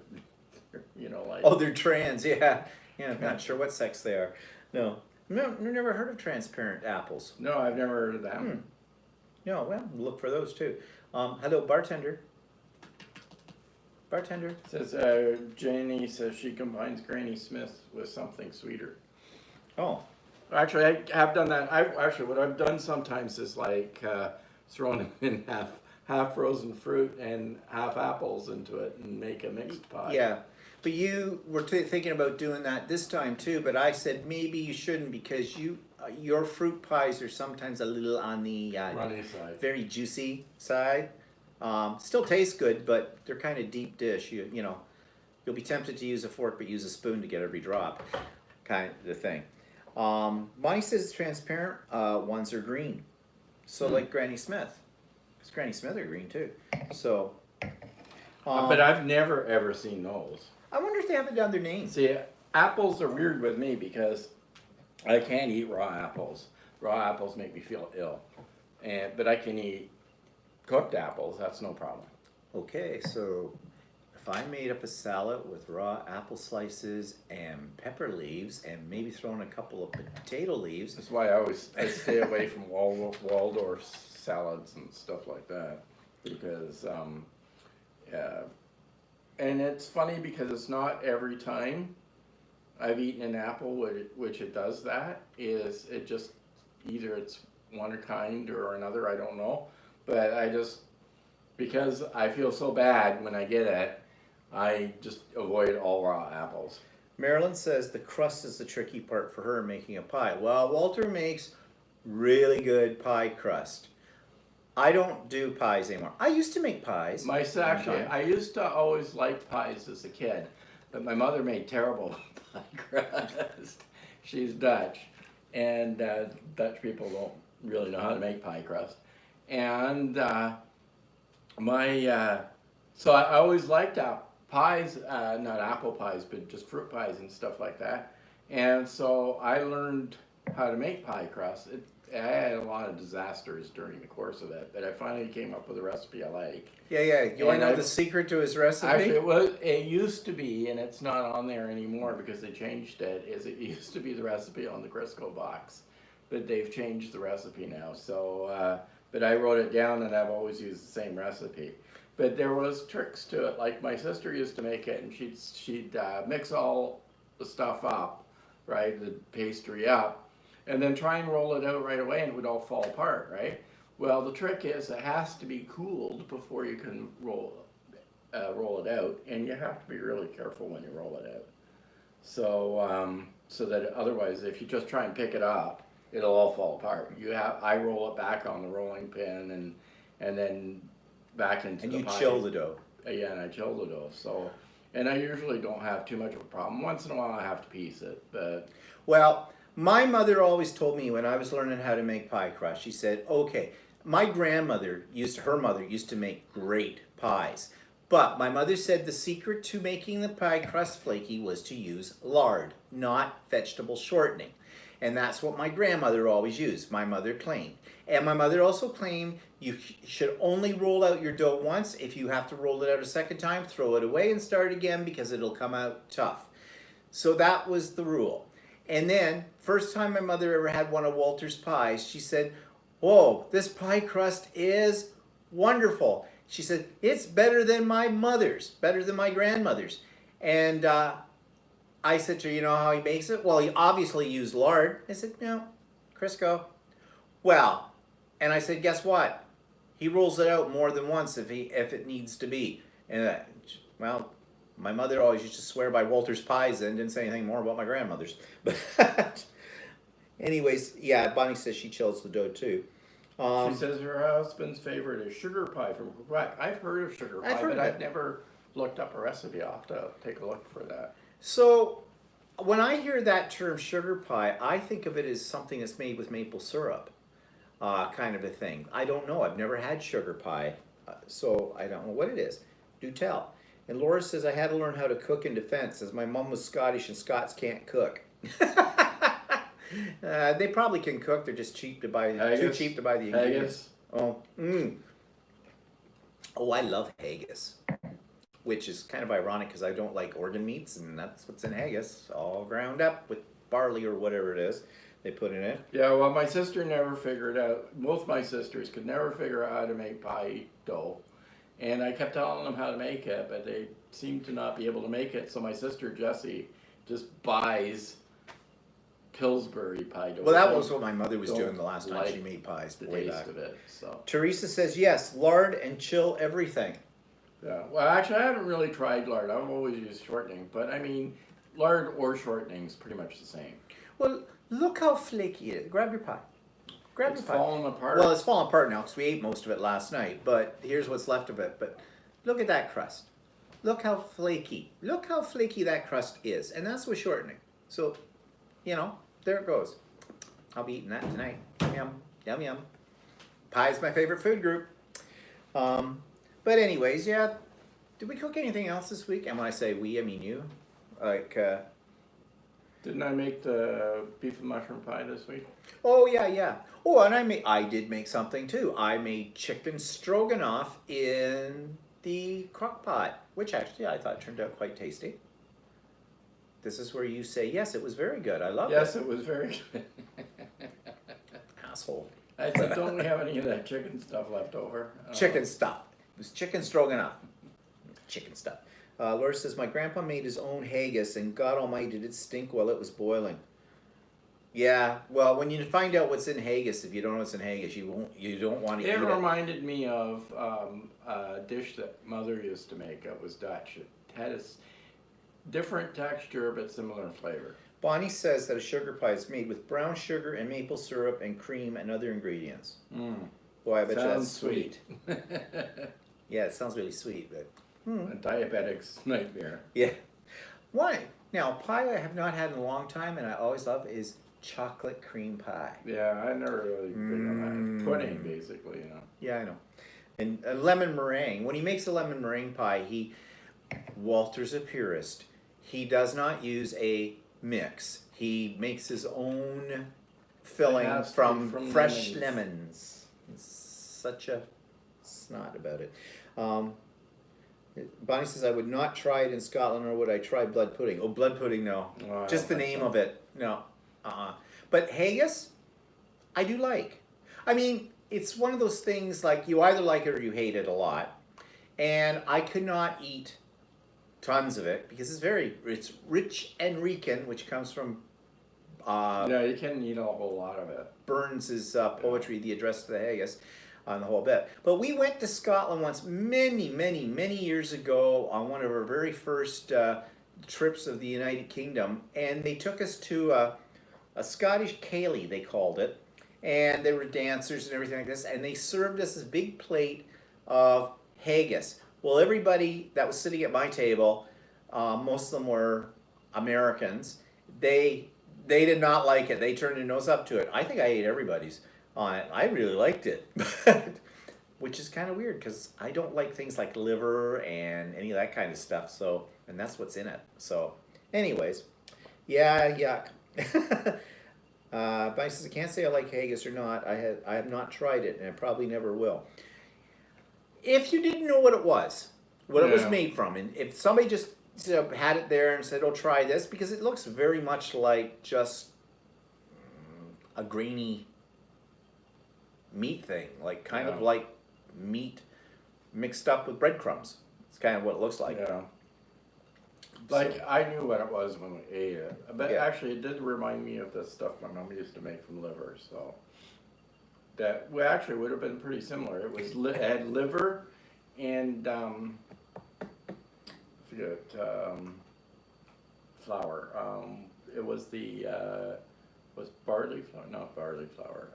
like. Oh, they're trans. Yeah, I'm not sure what sex they are. No, I've never heard of transparent apples. No, I've never heard of them. No, well, look for those too. Hello, bartender. Bartender. Says Janie says she combines Granny Smith with something sweeter. Oh. Actually, I have done that. What I've done sometimes is like thrown in half frozen fruit and half apples into it and make a mixed pie. Yeah, but you were thinking about doing that this time too. But I said maybe you shouldn't because your fruit pies are sometimes a little on the runny side, very juicy side. Still taste good, but they're kind of deep dish. You'll be tempted to use a fork, but use a spoon to get every drop, kind of the thing. Bonnie says transparent ones are green, so like Granny Smith, because Granny Smith are green too. So, but I've never ever seen those. I wonder if they have it down their names. See, apples are weird with me because I can't eat raw apples. Raw apples make me feel ill, but I can eat cooked apples. That's no problem. Okay, so if I made up a salad with raw apple slices and pepper leaves and maybe throw in a couple of potato leaves. That's why I stay away from Waldorf salads and stuff like that because and it's funny because it's not every time I've eaten an apple which it does that. Is it just either it's one kind or another, I don't know. But because I feel so bad when I get it, I just avoid all raw apples. Marilyn says the crust is the tricky part for her making a pie. Well, Walter makes really good pie crust. I don't do pies anymore. I used to make pies. I used to always like pies as a kid, but my mother made terrible pie crust. She's Dutch, and Dutch people don't really know how to make pie crust. And so I always liked pies, not apple pies, but just fruit pies and stuff like that. And so I learned how to make pie crust. I had a lot of disasters during the course of it, but I finally came up with a recipe I like. Yeah. You want to know the secret to his recipe? Actually, it used to be, and it's not on there anymore because they changed it, it used to be the recipe on the Crisco box, but they've changed the recipe now. So, but I wrote it down and I've always used the same recipe. But there was tricks to it. Like my sister used to make it, and she'd mix all the stuff up, right, the pastry up, and then try and roll it out right away, and it would all fall apart, right? Well, the trick is it has to be cooled before you can roll it out, and you have to be really careful when you roll it out. So, so that otherwise, if you just try and pick it up, it'll all fall apart. I roll it back on the rolling pin, and then back into the pie. And you chill the dough. Yeah, and I chill the dough. So, and I usually don't have too much of a problem. Once in a while, I have to piece it, but. Well, My mother always told me when I was learning how to make pie crust, she said, okay, my grandmother her mother used to make great pies. But my mother said the secret to making the pie crust flaky was to use lard, not vegetable shortening. And that's what my grandmother always used, my mother claimed. And my mother also claimed you should only roll out your dough once. If you have to roll it out a second time, throw it away and start again because it'll come out tough. So that was the rule. And then, first time my mother ever had one of Walter's pies, she said, whoa, this pie crust is wonderful. She said, it's better than my mother's, better than my grandmother's. And I said to her, you know how he makes it? Well, he obviously used lard. I said, no, Crisco. Well, and I said, guess what? He rolls it out more than once if it needs to be. And well, my mother always used to swear by Walter's pies and didn't say anything more about my grandmother's. But anyways, yeah, Bonnie says she chills the dough too. She says her husband's favorite is sugar pie from Quebec. I've heard of sugar pie, but I've never looked up a recipe. I'll have to take a look for that. So when I hear that term sugar pie, I think of it as something that's made with maple syrup, kind of a thing. I don't know. I've never had sugar pie, so I don't know what it is. Do tell. And Laura says, I had to learn how to cook in defense, as my mom was Scottish and Scots can't cook. They probably can cook. They're just cheap to buy. Too cheap to buy the ingredients. Haggis. Oh, I love haggis, which is kind of ironic because I don't like organ meats, and that's what's in haggis, all ground up with barley or whatever it is they put in it. Yeah, well, my sister never figured out. Both my sisters could never figure out how to make pie dough. And I kept telling them how to make it, but they seemed to not be able to make it. So my sister Jessie just buys Pillsbury pie dough. Well, that was what my mother was doing the last time she made pies. The taste of it. So Teresa says yes, lard and chill everything. Yeah. Well, actually, I haven't really tried lard. I've always used shortening, but I mean, lard or shortening is pretty much the same. Well, look how flaky it is. Grab your pie. It's falling apart. Well, it's falling apart now because we ate most of it last night, but here's what's left of it. But look at that crust. Look how flaky. Look how flaky that crust is. And that's with shortening. So, you know, there it goes. I'll be eating that tonight. Yum, yum, yum, yum. Pie is my favorite food group. But anyways, yeah. Did we cook anything else this week? And when I say we, I mean you. Like, didn't I make the beef and mushroom pie this week? Oh yeah, yeah. Oh, and I did make something too. I made chicken stroganoff in the crock pot, which actually I thought turned out quite tasty. This is where you say, yes, it was very good. I love it. Yes, it was very good. Asshole. I said, don't we have any of that chicken stuff left over? Chicken stuff. It was chicken stroganoff. Chicken stuff. Laura says, my grandpa made his own haggis, and God almighty, did it stink while it was boiling. Yeah, well, when you find out what's in haggis, if you don't know what's in haggis, you don't want to eat it. It reminded me of a dish that Mother used to make. It was Dutch. It had a different texture, but similar flavor. Bonnie says that a sugar pie is made with brown sugar and maple syrup and cream and other ingredients. Boy, I bet you that's sweet. Yeah, it sounds really sweet, but... A diabetic's nightmare. Yeah. Why? Now, pie I have not had in a long time, and I always love is chocolate cream pie. Yeah, I never really big on that. Pudding, basically, you know. Yeah, I know. And a lemon meringue. When he makes a lemon meringue pie, Walter's a purist. He does not use a mix. He makes his own filling from fresh lemons. It's such a snot about it. Bonnie says, I would not try it in Scotland, or would I try blood pudding? Oh, blood pudding, no. Oh, just the name of it, no. But haggis, I do like. I mean, it's one of those things like you either like it or you hate it a lot. And I could not eat tons of it because it's rich and reeking, which comes from yeah, you can eat a whole lot of it. Burns's poetry, The Address to the Haggis, on the whole bit. But we went to Scotland once many, many, many years ago on one of our very first trips of the United Kingdom, and they took us to a Scottish ceilidh, they called it, and there were dancers and everything like this, and they served us this big plate of haggis. Well, everybody that was sitting at my table, most of them were Americans, they They did not like it. They turned their nose up to it. I think I ate everybody's on it. I really liked it, which is kind of weird because I don't like things like liver and any of that kind of stuff. So, and that's what's in it. So, anyways, yeah, yuck. But I says I can't say I like haggis or not. I have not tried it, and I probably never will. If you didn't know what it was Yeah. made from, and if somebody just had it there and said, "Oh, try this," because it looks very much like just a grainy meat thing, like kind of Yeah. like meat mixed up with breadcrumbs. It's kind of what it looks like. Yeah. So, Like, I knew what it was when we ate it. But Yeah. actually, it did remind me of the stuff my mom used to make from liver, so. That, well, actually would have been pretty similar. It was, it had liver and, I forget, flour. It was the, was barley flour, not barley flour,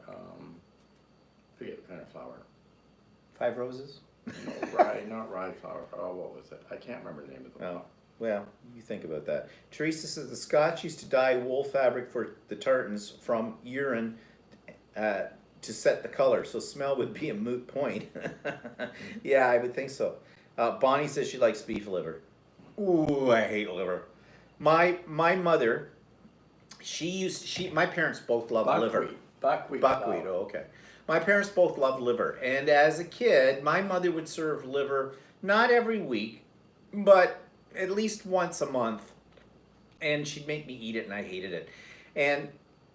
forget what kind of flour. Five Roses. No, rye, not rye flour. Oh, what was it? I can't remember the name of the flour. Oh, well, you think about that. Teresa says the Scotch used to dye wool fabric for the tartans from urine to set the color, so smell would be a moot point. Yeah, I would think so. Bonnie says she likes beef liver. Ooh, I hate liver. My mother, my parents both loved liver. Buckwheat. Buckwheat, flour. oh, okay. My parents both loved liver, and as a kid, my mother would serve liver not every week, but at least once a month, and she'd make me eat it, and I hated it. And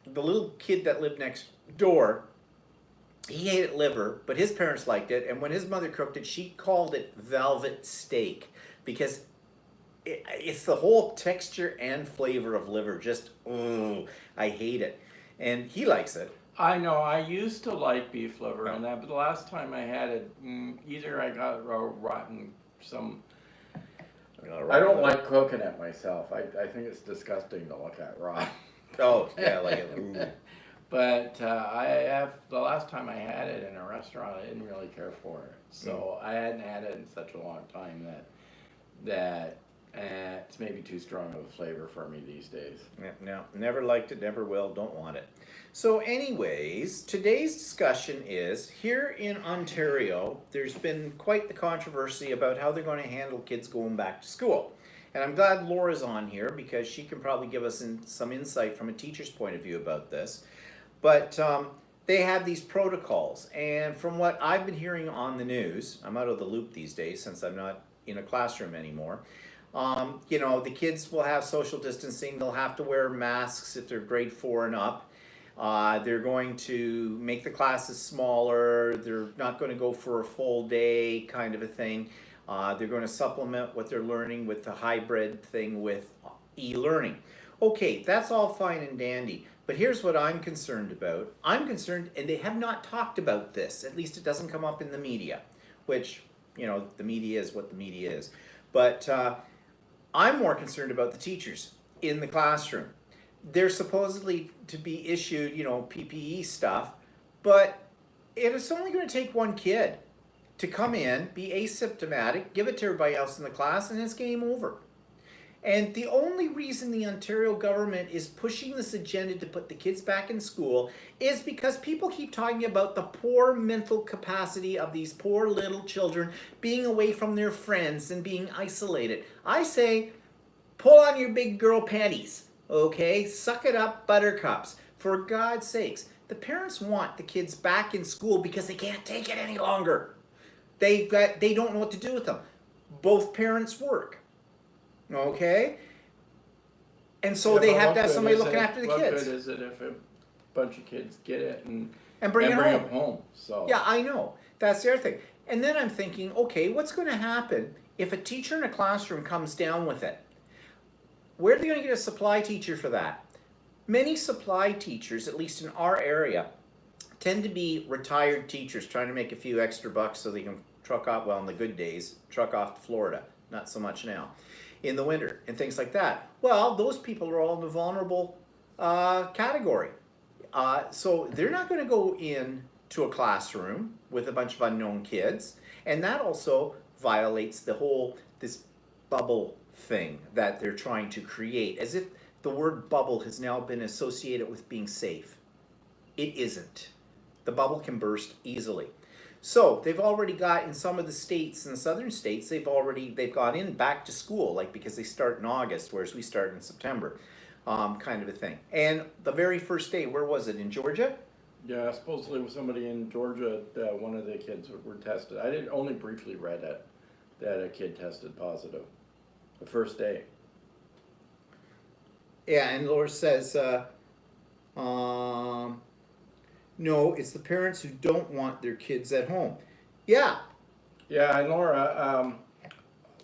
the little kid that lived next door, he hated liver, but his parents liked it, and when his mother cooked it, she called it velvet steak because it's the whole texture and flavor of liver. Just, ooh, I hate it. And he likes it. I know. I used to like beef liver, Oh. and that, but the last time I had it, either I got rotten some. I don't like cooking it myself. I think it's disgusting to look at raw. Oh, yeah, like it. Ooh. But I have the last time I had it in a restaurant, I didn't really care for it. So I hadn't had it in such a long time that it's maybe too strong of a flavor for me these days. Yeah, no, never liked it, never will, don't want it. So anyways, today's discussion is, here in Ontario, there's been quite the controversy about how they're going to handle kids going back to school. And I'm glad Laura's on here because she can probably give us some insight from a teacher's point of view about this. But they have these protocols, and from what I've been hearing on the news, I'm out of the loop these days since I'm not in a classroom anymore. The kids will have social distancing. They'll have to wear masks if they're grade 4 and up. They're going to make the classes smaller. They're not going to go for a full day kind of a thing. They're going to supplement what they're learning with the hybrid thing with e-learning. Okay, that's all fine and dandy. But here's what I'm concerned about. I'm concerned, and they have not talked about this. At least it doesn't come up in the media, which, the media is what the media is. But I'm more concerned about the teachers in the classroom. They're supposedly to be issued, PPE stuff, but it's only going to take one kid to come in, be asymptomatic, give it to everybody else in the class, and it's game over. And the only reason the Ontario government is pushing this agenda to put the kids back in school is because people keep talking about the poor mental capacity of these poor little children being away from their friends and being isolated. I say, pull on your big girl panties, okay? Suck it up, buttercups. For God's sakes, the parents want the kids back in school because they can't take it any longer. They don't know what to do with them. Both parents work. Okay? And so they have to have somebody looking after the kids. What good is it if a bunch of kids get it and bring it home? So yeah, I know. That's the other thing. And then I'm thinking, okay, what's going to happen if a teacher in a classroom comes down with it? Where are they going to get a supply teacher for that? Many supply teachers, at least in our area, tend to be retired teachers trying to make a few extra bucks so they can truck off, well, on the good days, truck off to Florida. Not so much now. In the winter and things like that. Well, those people are all in the vulnerable category. So they're not going to go in to a classroom with a bunch of unknown kids. And that also violates this bubble thing that they're trying to create, as if the word bubble has now been associated with being safe. It isn't. The bubble can burst easily. So they've already got in some of the states, in the southern states, they've got in back to school, like because they start in August, whereas we start in September, kind of a thing. And the very first day, where was it, in Georgia? Yeah, supposedly with somebody in Georgia, one of the kids were tested. I did only briefly read it, that a kid tested positive the first day. Yeah, and Laura says, no, it's the parents who don't want their kids at home. Yeah. Yeah, and Laura,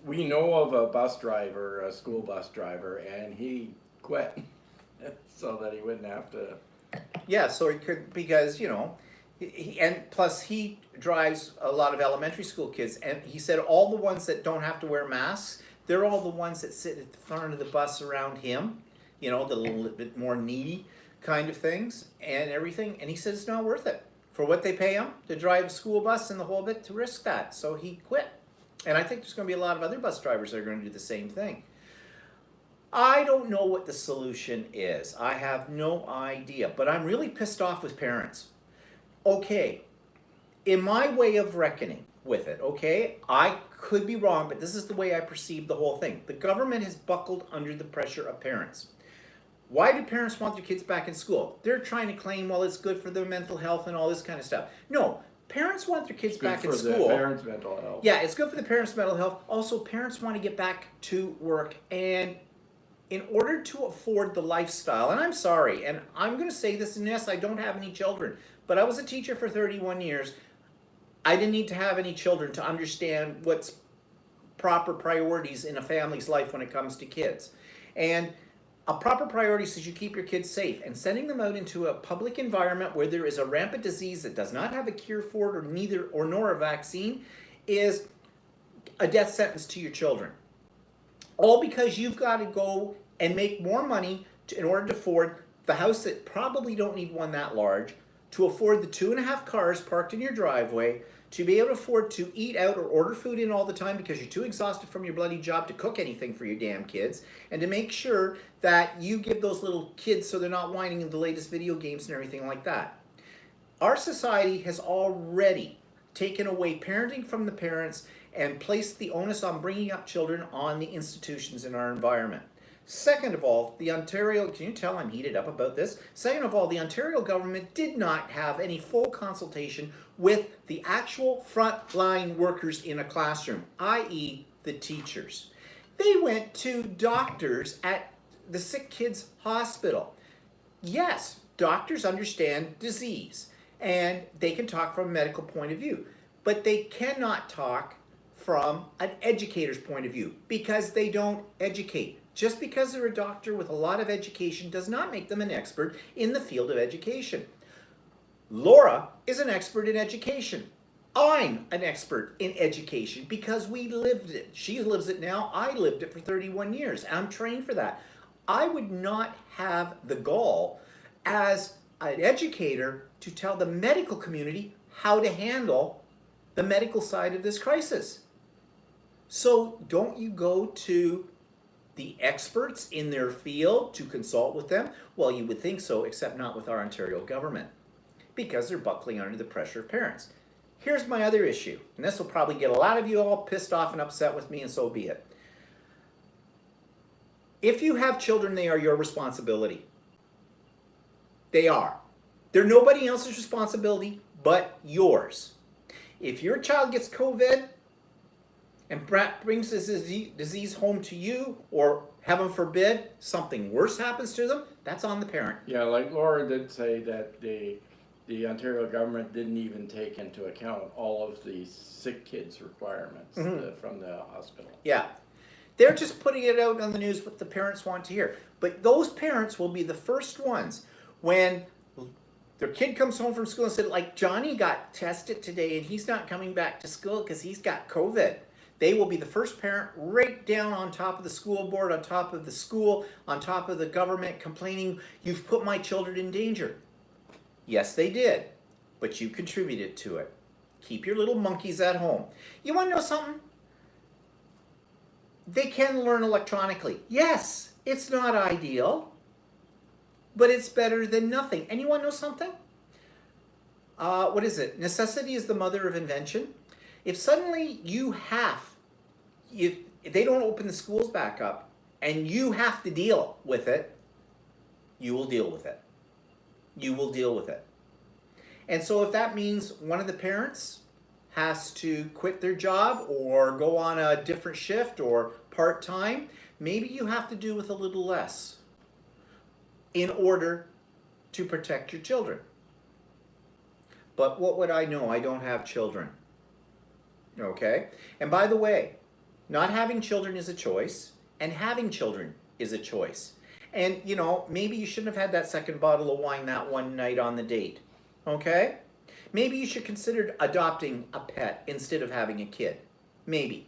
we know of a bus driver, a school bus driver, and he quit so that he wouldn't have to. Yeah, so he could, because, and plus he drives a lot of elementary school kids, and he said all the ones that don't have to wear masks, they're all the ones that sit at the front of the bus around him, the little bit more needy kind of things and everything. And he says it's not worth it for what they pay him to drive a school bus and the whole bit to risk that. So he quit. And I think there's going to be a lot of other bus drivers that are going to do the same thing. I don't know what the solution is. I have no idea, but I'm really pissed off with parents. Okay, in my way of reckoning with it, okay, I could be wrong, but this is the way I perceive the whole thing. The government has buckled under the pressure of parents. Why do parents want their kids back in school? They're trying to claim, well, it's good for their mental health and all this kind of stuff. No, parents want their kids back in school. It's good for the parents' mental health. Yeah, it's good for the parents' mental health. Also, parents want to get back to work, and in order to afford the lifestyle, and I'm sorry, and I'm going to say this, and yes, I don't have any children, but I was a teacher for 31 years. I didn't need to have any children to understand what's proper priorities in a family's life when it comes to kids. And a proper priority says you keep your kids safe, and sending them out into a public environment where there is a rampant disease that does not have a cure for it nor a vaccine is a death sentence to your children. All because you've got to go and make more money in order to afford the house that probably don't need one that large, to afford the 2.5 cars parked in your driveway, to be able to afford to eat out or order food in all the time because you're too exhausted from your bloody job to cook anything for your damn kids, and to make sure that you give those little kids so they're not whining in the latest video games and everything like that. Our society has already taken away parenting from the parents and placed the onus on bringing up children on the institutions in our environment. Second of all, the Ontario, can you tell I'm heated up about this? Second of all, the Ontario government did not have any full consultation with the actual frontline workers in a classroom, i.e. the teachers. They went to doctors at the sick kids' hospital. Yes, doctors understand disease, and they can talk from a medical point of view, but they cannot talk from an educator's point of view because they don't educate. Just because they're a doctor with a lot of education does not make them an expert in the field of education. Laura is an expert in education. I'm an expert in education because we lived it. She lives it now. I lived it for 31 years. I'm trained for that. I would not have the gall as an educator to tell the medical community how to handle the medical side of this crisis. So don't you go to the experts in their field to consult with them? Well, you would think so, except not with our Ontario government, because they're buckling under the pressure of parents. Here's my other issue, and this will probably get a lot of you all pissed off and upset with me, and so be it. If you have children, they are your responsibility. They are. They're nobody else's responsibility but yours. If your child gets COVID and brings this disease home to you, or heaven forbid, something worse happens to them, that's on the parent. Yeah, like Laura did say that the Ontario government didn't even take into account all of the sick kids' requirements from the hospital. Yeah. They're just putting it out on the news what the parents want to hear. But those parents will be the first ones when their kid comes home from school and said, like, Johnny got tested today and he's not coming back to school because he's got COVID. They will be the first parent right down on top of the school board, on top of the school, on top of the government, complaining, you've put my children in danger. Yes, they did, but you contributed to it. Keep your little monkeys at home. You want to know something? they can learn electronically. Yes, it's not ideal, but it's better than nothing. And you want to know something? What is it? Necessity is the mother of invention. If suddenly if they don't open the schools back up and you have to deal with it, you will deal with it. You will deal with it. And so if that means one of the parents has to quit their job or go on a different shift or part-time, maybe you have to do with a little less in order to protect your children. But what would I know? I don't have children. Okay? And by the way, not having children is a choice, and having children is a choice. And, you know, maybe you shouldn't have had that second bottle of wine that one night on the date. Okay? Maybe you should consider adopting a pet instead of having a kid. Maybe.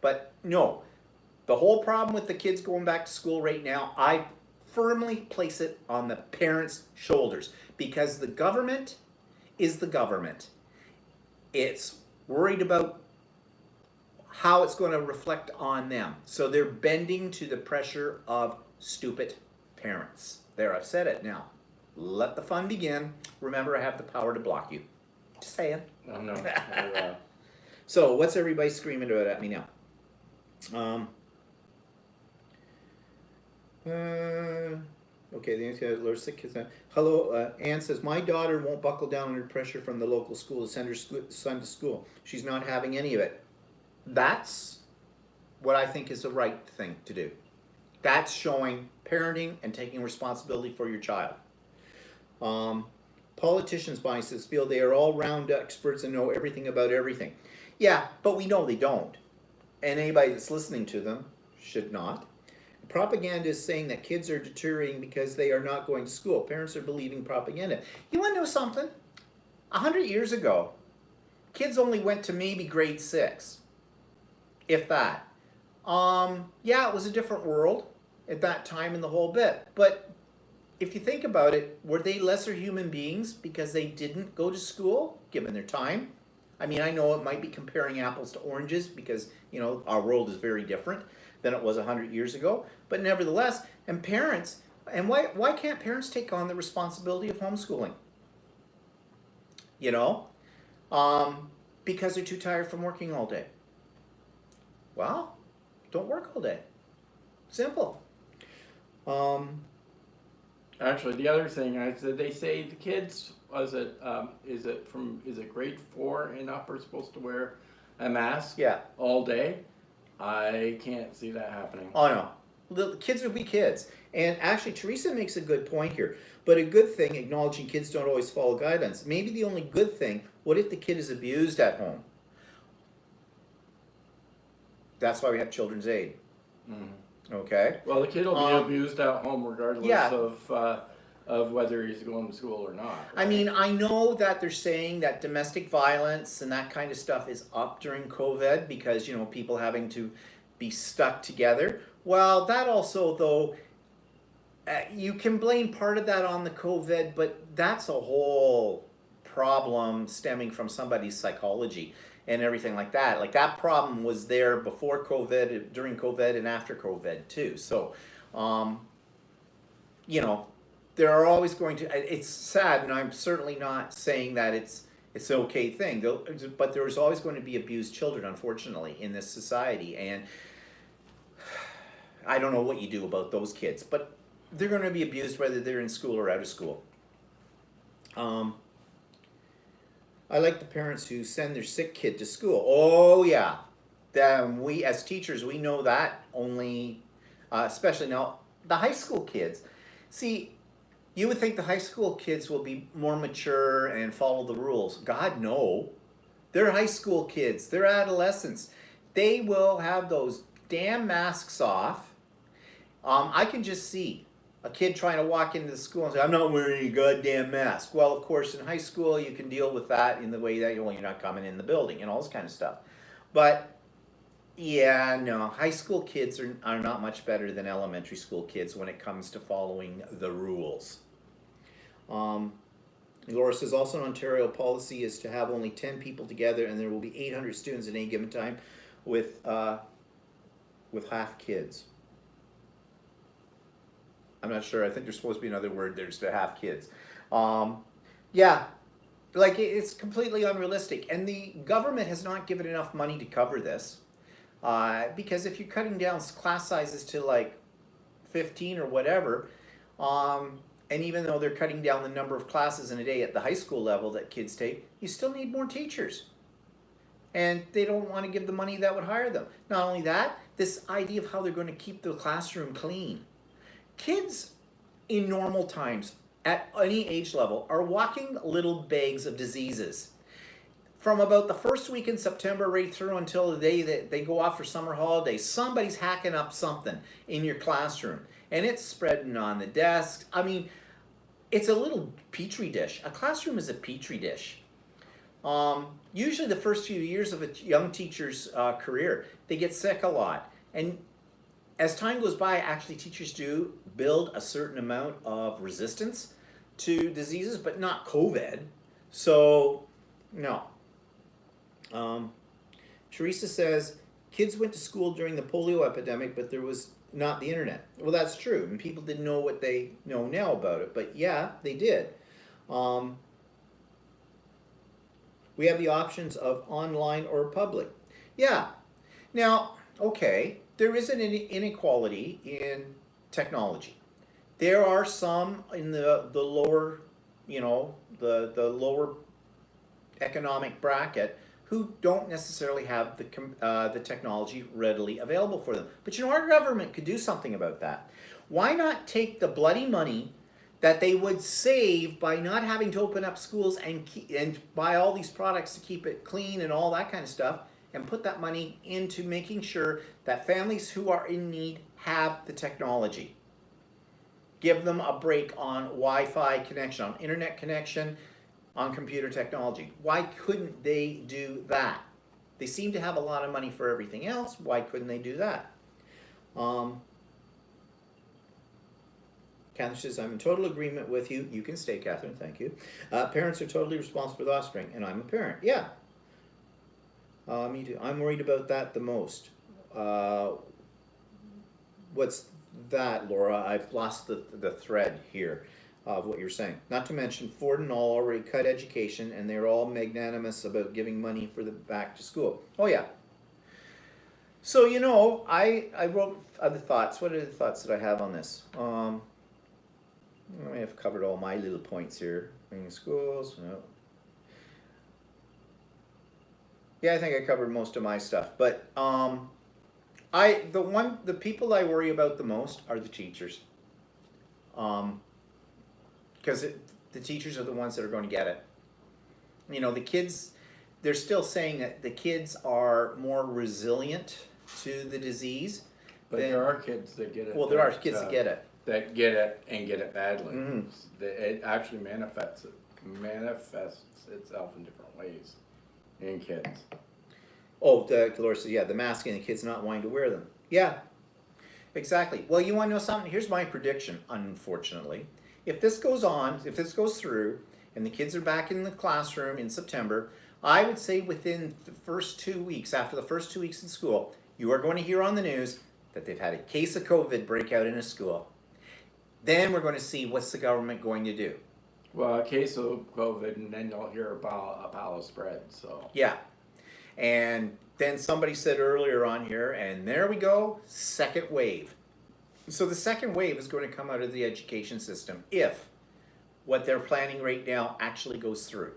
But no. The whole problem with the kids going back to school right now, I firmly place it on the parents' shoulders. Because the government is the government. It's worried about how it's going to reflect on them. So they're bending to the pressure of stupid parents. There, I've said it now. Let the fun begin. Remember, I have the power to block you. Just saying. Oh, no. So, what's everybody screaming about at me now? Okay, the answer is sick kids. Hello, Anne says, my daughter won't buckle down under pressure from the local school to send her son to school. She's not having any of it. That's what I think is the right thing to do. That's showing parenting and taking responsibility for your child. Politicians, Bonnie says, feel they are all round experts and know everything about everything. Yeah, but we know they don't. And anybody that's listening to them should not. Propaganda is saying that kids are deteriorating because they are not going to school. Parents are believing propaganda. You want to know something? 100 years ago, kids only went to maybe grade 6, if that. Yeah, it was a different world at that time in the whole bit. But if you think about it, were they lesser human beings because they didn't go to school, given their time? I mean, I know it might be comparing apples to oranges because, you know, our world is very different than it was 100 years ago. But nevertheless, and parents, and why can't parents take on the responsibility of homeschooling? You know? Because they're too tired from working all day. Well, don't work all day. Simple. Actually, the other thing I said, they say the kids, is it grade 4 and up are supposed to wear a mask? Yeah. All day? I can't see that happening. Oh no, the kids will be kids. And actually, Teresa makes a good point here. But a good thing, acknowledging kids don't always follow guidelines. Maybe the only good thing, what if the kid is abused at home? That's why we have Children's Aid. Mm-hmm. Okay. Well, the kid will be abused at home regardless of whether he's going to school or not. Right? I mean, I know that they're saying that domestic violence and that kind of stuff is up during COVID because, you know, people having to be stuck together. Well, that also, though, you can blame part of that on the COVID, but that's a whole problem stemming from somebody's psychology and everything like that. Like, that problem was there before COVID, during COVID, and after COVID, too. So, you know, there are always going to, it's sad, and I'm certainly not saying that it's an okay thing, but there's always going to be abused children, unfortunately, in this society, and I don't know what you do about those kids, but they're going to be abused whether they're in school or out of school. I like the parents who send their sick kid to school. Oh yeah, then we as teachers, we know that only, especially now, the high school kids. See, you would think the high school kids will be more mature and follow the rules. God, no. They're high school kids. They're adolescents. They will have those damn masks off. I can just see a kid trying to walk into the school and say, I'm not wearing a goddamn mask. Well, of course, in high school, you can deal with that in the way that you're not coming in the building and all this kind of stuff. But, yeah, no, high school kids are not much better than elementary school kids when it comes to following the rules. Laura says, also in Ontario, policy is to have only 10 people together and there will be 800 students at any given time with with half kids. I'm not sure. I think there's supposed to be another word there's to half kids. Yeah, like it's completely unrealistic. And the government has not given enough money to cover this. Because if you're cutting down class sizes to like 15 or whatever, and even though they're cutting down the number of classes in a day at the high school level that kids take, you still need more teachers. And they don't want to give the money that would hire them. Not only that, this idea of how they're going to keep the classroom clean. Kids in normal times, at any age level, are walking little bags of diseases. From about the first week in September right through until the day that they go off for summer holidays, somebody's hacking up something in your classroom. And it's spreading on the desks. I mean, it's a little petri dish. A classroom is a petri dish. Usually the first few years of a young teacher's career, they get sick a lot. And as time goes by, actually teachers do build a certain amount of resistance to diseases, but not COVID. So, no. Teresa says, kids went to school during the polio epidemic, but there was not the internet. Well, that's true, and people didn't know what they know now about it, but yeah, they did. We have the options of online or public. Yeah. Now, okay, there is an inequality in technology. There are some in the lower, the lower economic bracket who don't necessarily have the technology readily available for them. But our government could do something about that. Why not take the bloody money that they would save by not having to open up schools and buy all these products to keep it clean and all that kind of stuff, and put that money into making sure that families who are in need have the technology. Give them a break on Wi-Fi connection, on internet connection, on computer technology. Why couldn't they do that? They seem to have a lot of money for everything else. Why couldn't they do that? Catherine says, I'm in total agreement with you. You can stay, Catherine, thank you. Parents are totally responsible for the offspring, and I'm a parent. Yeah. Me too. I'm worried about that the most. What's that, Laura? I've lost the thread here of what you're saying. Not to mention, Ford and all already cut education, and they're all magnanimous about giving money for the back to school. Oh, yeah. So, I wrote other thoughts. What are the thoughts that I have on this? I may have covered all my little points here. In schools, no. Yeah, I think I covered most of my stuff. But the people I worry about the most are the teachers. Because the teachers are the ones that are going to get it. The kids, they're still saying that the kids are more resilient to the disease. But there are kids that get it. Well, there are kids that get it. That get it and get it badly. Mm-hmm. It actually manifests itself in different ways in kids. Oh, Dolores says, yeah, the mask and the kids not wanting to wear them. Yeah, exactly. Well, you want to know something? Here's my prediction, unfortunately. If this goes on, if this goes through, and the kids are back in the classroom in September, I would say within the first 2 weeks, after the first 2 weeks in school, you are going to hear on the news that they've had a case of COVID break out in a school. Then we're going to see what's the government going to do. Well, a case of COVID, and then you'll hear about a pile of spread. So yeah, and then somebody said earlier on here, and there we go, second wave. So the second wave is going to come out of the education system if what they're planning right now actually goes through.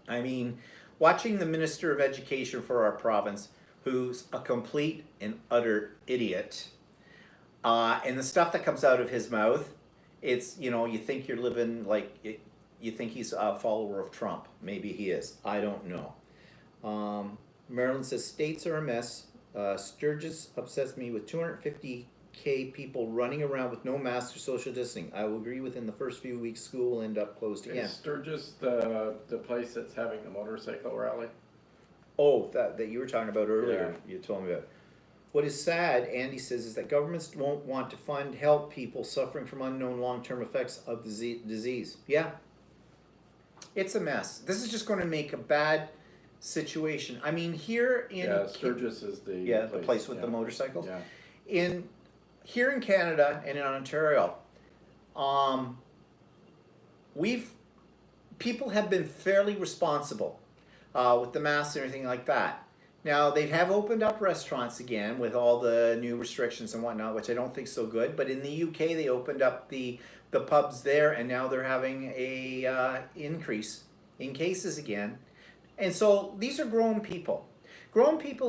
I mean, watching the Minister of Education for our province, who's a complete and utter idiot, and the stuff that comes out of his mouth, it's, you think you're living like, you think he's a follower of Trump. Maybe he is. I don't know. Marilyn says, states are a mess. Sturgis upsets me with 250K people running around with no masks or social distancing. I will agree within the first few weeks school will end up closed again. Is Sturgis the place that's having the motorcycle rally? Oh, that you were talking about earlier. Yeah. You told me about. What is sad, Andy says, is that governments won't want to help people suffering from unknown long-term effects of disease. Yeah. It's a mess. This is just going to make a bad situation. I mean, here in Yeah, Sturgis is the the place with the motorcycles. Yeah. Here in Canada and in Ontario, um, we've people have been fairly responsible with the masks and everything like that. Now they have opened up restaurants again with all the new restrictions and whatnot, which I don't think is so good. But in the UK, they opened up the pubs there, and now they're having a increase in cases again. And so these are grown people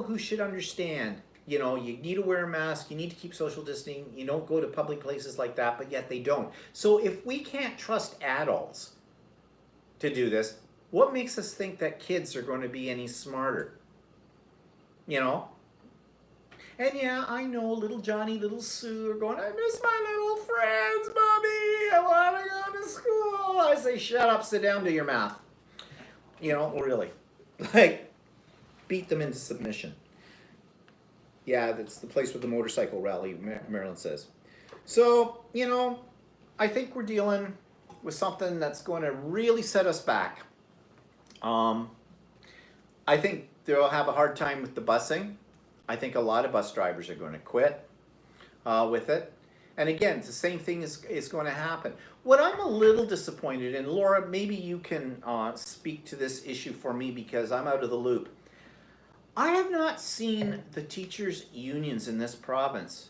who should understand. You know, you need to wear a mask, you need to keep social distancing, you don't go to public places like that, but yet they don't. So if we can't trust adults to do this, what makes us think that kids are going to be any smarter? You know? And yeah, I know little Johnny, little Sue are going, I miss my little friends, Mommy, I want to go to school. I say, shut up, sit down, do your math. You know, really. Like, beat them into submission. Yeah, that's the place with the motorcycle rally, Marilyn says. So, you know, I think we're dealing with something that's going to really set us back. I think they'll have a hard time with the busing. I think a lot of bus drivers are going to quit with it. And again, the same thing is going to happen. What I'm a little disappointed in, Laura, maybe you can speak to this issue for me because I'm out of the loop. I have not seen the teachers' unions in this province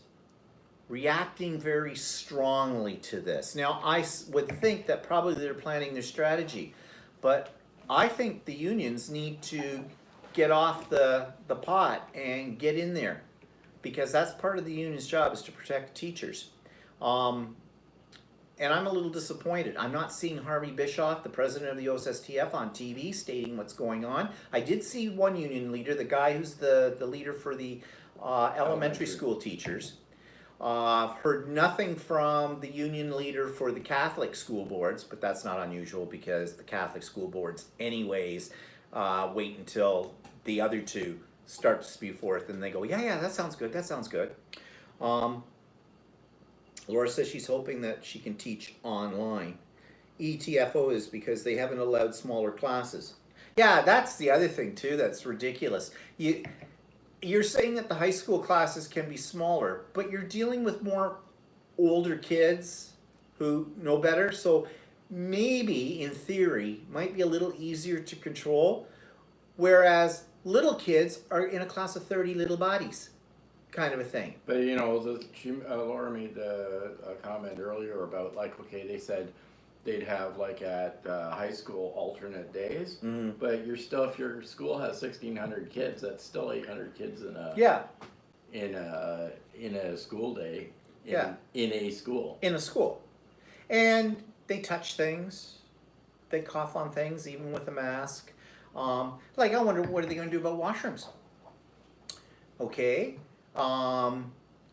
reacting very strongly to this. Now, I would think that probably they're planning their strategy, but I think the unions need to get off the pot and get in there because that's part of the union's job is to protect teachers. And I'm a little disappointed. I'm not seeing Harvey Bischoff, the president of the OSSTF, on TV stating what's going on. I did see one union leader, the guy who's the leader for the elementary school teachers. I've heard nothing from the union leader for the Catholic school boards, but that's not unusual because the Catholic school boards anyways wait until the other two start to spew forth and they go, yeah, that sounds good, that sounds good. Laura says she's hoping that she can teach online. ETFO is because they haven't allowed smaller classes. Yeah, that's the other thing too that's ridiculous. You're saying that the high school classes can be smaller, but you're dealing with more older kids who know better, so maybe in theory might be a little easier to control, whereas little kids are in a class of 30 little bodies. Kind of a thing. But you know, Laura made a comment earlier about like, okay, they said they'd have like at high school alternate days, but you're still, if your school has 1,600 kids, that's still 800 kids in a school day. In a school, and they touch things, they cough on things, even with a mask. Like I wonder what are they going to do about washrooms? Okay.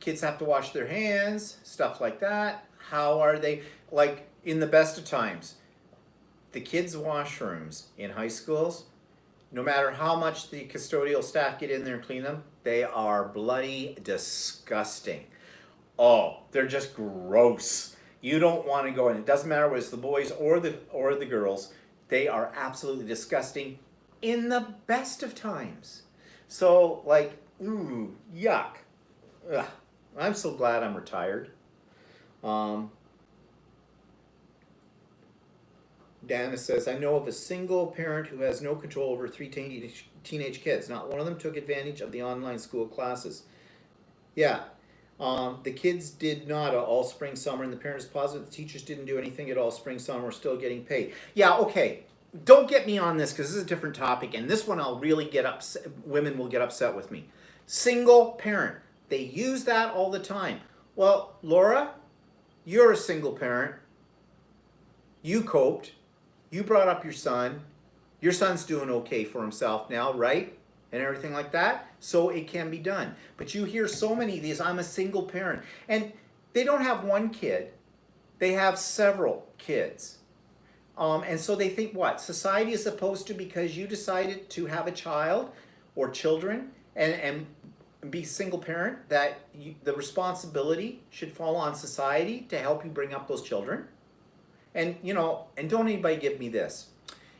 Kids have to wash their hands, stuff like that. How are they, like in the best of times, the kids' washrooms in high schools, no matter how much the custodial staff get in there and clean them, they are bloody disgusting. Oh, they're just gross. You don't want to go in. It doesn't matter whether it's the boys or the girls. They are absolutely disgusting in the best of times. So like, ooh, yuck. Ugh. I'm so glad I'm retired. Dana says, I know of a single parent who has no control over 3 teenage kids. Not one of them took advantage of the online school classes. Yeah. The kids did not all spring, summer, and the parents positive the teachers didn't do anything at all spring, summer, still getting paid. Yeah, okay. Don't get me on this because this is a different topic, and this one I'll really get upset. Women will get upset with me. Single parent. They use that all the time. Well, Laura, you're a single parent. You coped. You brought up your son. Your son's doing okay for himself now, right? And everything like that. So it can be done. But you hear so many of these, I'm a single parent. And they don't have one kid. They have several kids. And so they think what? Society is supposed to, because you decided to have a child or children and be single parent, that the responsibility should fall on society to help you bring up those children. And, you know, and don't anybody give me this.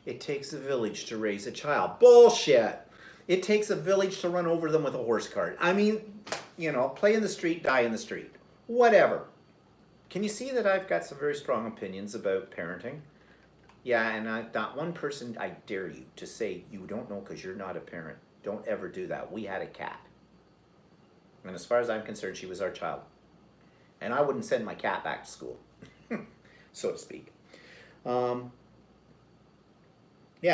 It takes a village to raise a child. Bullshit. It takes a village to run over them with a horse cart. I mean, you know, play in the street, die in the street. Whatever. Can you see that I've got some very strong opinions about parenting? Yeah, and not one person, I dare you to say you don't know because you're not a parent. Don't ever do that. We had a cat. And as far as I'm concerned, she was our child. And I wouldn't send my cat back to school, so to speak. Yeah,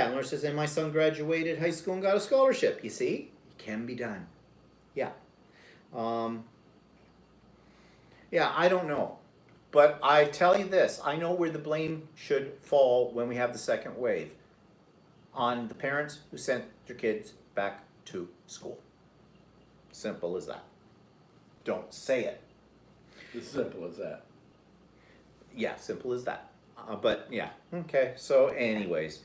and Laura says, and my son graduated high school and got a scholarship. You see? It can be done. Yeah. Yeah, I don't know. But I tell you this, I know where the blame should fall when we have the second wave. On the parents who sent their kids back to school. Simple as that. Don't say it. As simple as that. Yeah, simple as that. But yeah, okay. So anyways,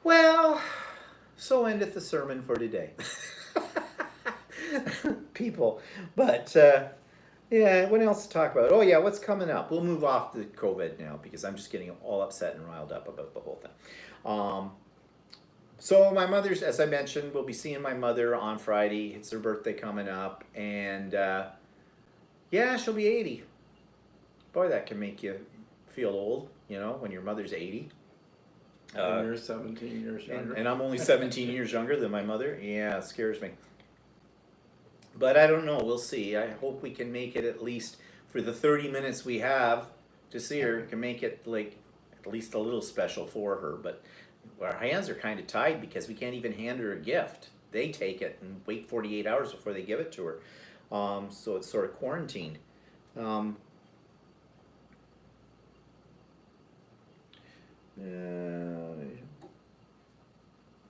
well, so endeth the sermon for today. People, but yeah, what else to talk about? Oh yeah, what's coming up? We'll move off the COVID now because I'm just getting all upset and riled up about the whole thing. So my mother's, as I mentioned, we'll be seeing my mother on Friday. It's her birthday coming up, and yeah, she'll be 80. Boy, that can make you feel old, you know, when your mother's 80. And you're 17 years younger. And I'm only 17 years younger than my mother. Yeah, it scares me. But I don't know. We'll see. I hope we can make it at least for the 30 minutes we have to see her. Can make it like at least a little special for her. But our hands are kind of tied because we can't even hand her a gift. They take it and wait 48 hours before they give it to her. So it's sort of quarantined.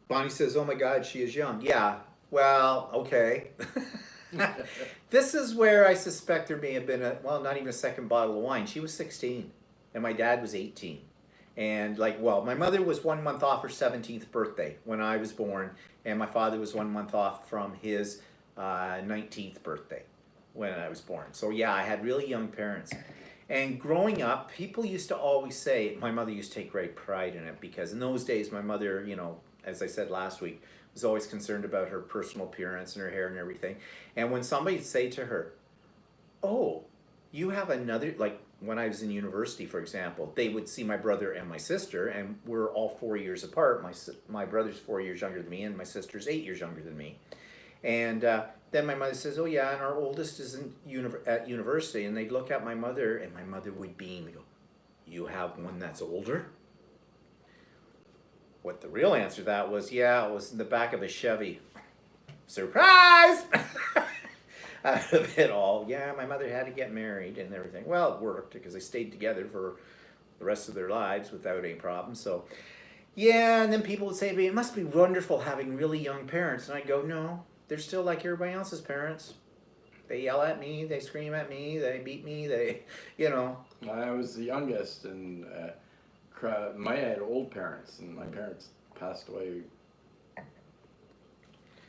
Bonnie says, oh my God, she is young. Yeah, well, okay. This is where I suspect there may have been not even a second bottle of wine. She was 16 and my dad was 18. And my mother was 1 month off her 17th birthday when I was born, and my father was 1 month off from his 19th birthday when I was born. So yeah, I had really young parents. And growing up, people used to always say, my mother used to take great pride in it, because in those days, my mother, you know, as I said last week, was always concerned about her personal appearance and her hair and everything. And when somebody would say to her, oh, you have another, like when I was in university, for example, they would see my brother and my sister, and we're all 4 years apart. My brother's 4 years younger than me, and my sister's 8 years younger than me. And then my mother says, oh yeah, and our oldest is at university. And they'd look at my mother, and my mother would beam and go, you have one that's older? What the real answer to that was, yeah, it was in the back of a Chevy. Surprise! Out of it all, yeah, my mother had to get married and everything. Well, it worked because they stayed together for the rest of their lives without any problem. So, yeah, and then people would say to me, it must be wonderful having really young parents. And I'd go, no, they're still like everybody else's parents. They yell at me, they scream at me, they beat me, they, you know. I was the youngest, and I had old parents, and my parents passed away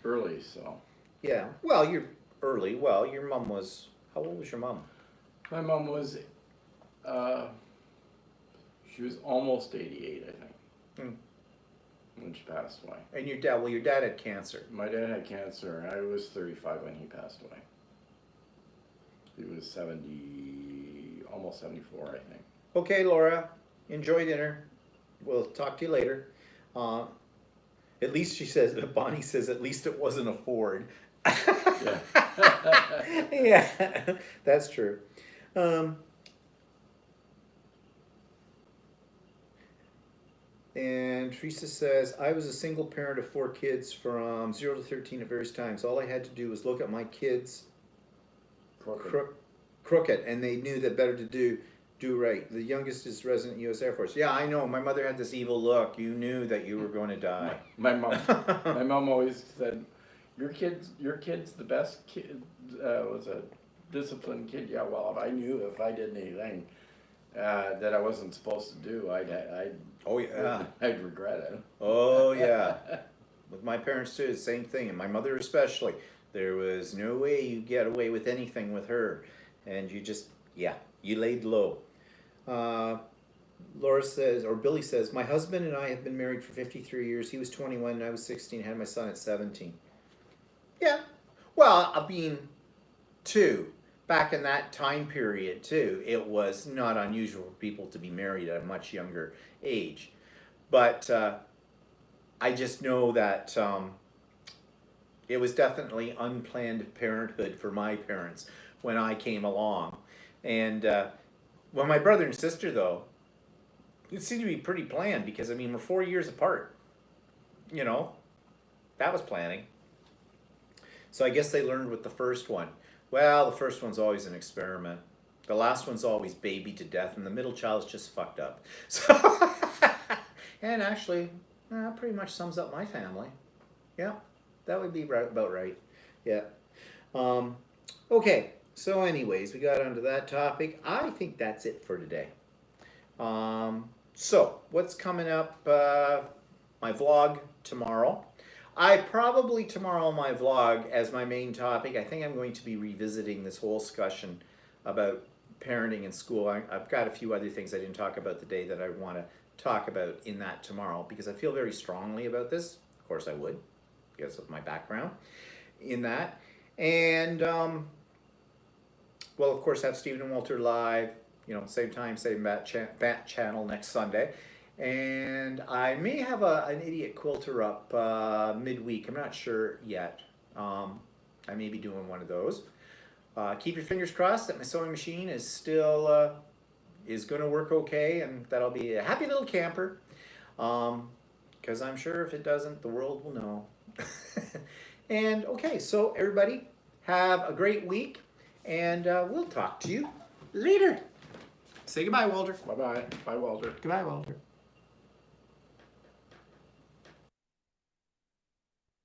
early, so. Yeah, well, you're early. Well, your mom was, how old was your mom? My mom was, she was almost 88, I think, when she passed away. And your dad had cancer. My dad had cancer, and I was 35 when he passed away. He was 70, almost 74, I think. Okay, Laura, enjoy dinner. We'll talk to you later. At least she says, Bonnie says, at least it wasn't a Ford. Yeah. Yeah, that's true. And Teresa says, I was a single parent of 4 kids from 0 to 13 at various times. All I had to do was look at my kids crooked, and they knew that better to do right. The youngest is resident U.S. Air Force. Yeah, I know. My mother had this evil look. You knew that you were going to die. My mom always said, your kid's the best kid, was a disciplined kid. Yeah, well, if I knew if I did anything that I wasn't supposed to do, I'd regret it. Oh, yeah. With my parents, too, the same thing. And my mother especially. There was no way you get away with anything with her. And you just, yeah, you laid low. Laura says, or Billy says, my husband and I have been married for 53 years. He was 21 and I was 16, had my son at 17. Yeah. Well, I mean, too, back in that time period, too, it was not unusual for people to be married at a much younger age. But I just know that it was definitely unplanned parenthood for my parents when I came along. And well, my brother and sister, though, it seemed to be pretty planned because, I mean, we're 4 years apart. You know, that was planning. So I guess they learned with the first one. Well, the first one's always an experiment. The last one's always baby to death, and the middle child's just fucked up. So, and actually, that pretty much sums up my family. Yeah, that would be about right. Yeah. Okay, so anyways, we got onto that topic. I think that's it for today. So, what's coming up? My vlog tomorrow. I probably tomorrow on my vlog as my main topic, I think I'm going to be revisiting this whole discussion about parenting in school. I've got a few other things I didn't talk about today that I want to talk about in that tomorrow because I feel very strongly about this. Of course I would, because of my background in that. And, well, of course, have Stephen and Walter live, you know, same time, same bat channel next Sunday. And I may have an idiot quilter up midweek. I'm not sure yet. I may be doing one of those. Keep your fingers crossed that my sewing machine is still is going to work okay, and that'll be a happy little camper. Because I'm sure if it doesn't, the world will know. And okay, so everybody, have a great week, and we'll talk to you later. Say goodbye, Walter. Bye-bye. Bye, Walter. Goodbye, Walter.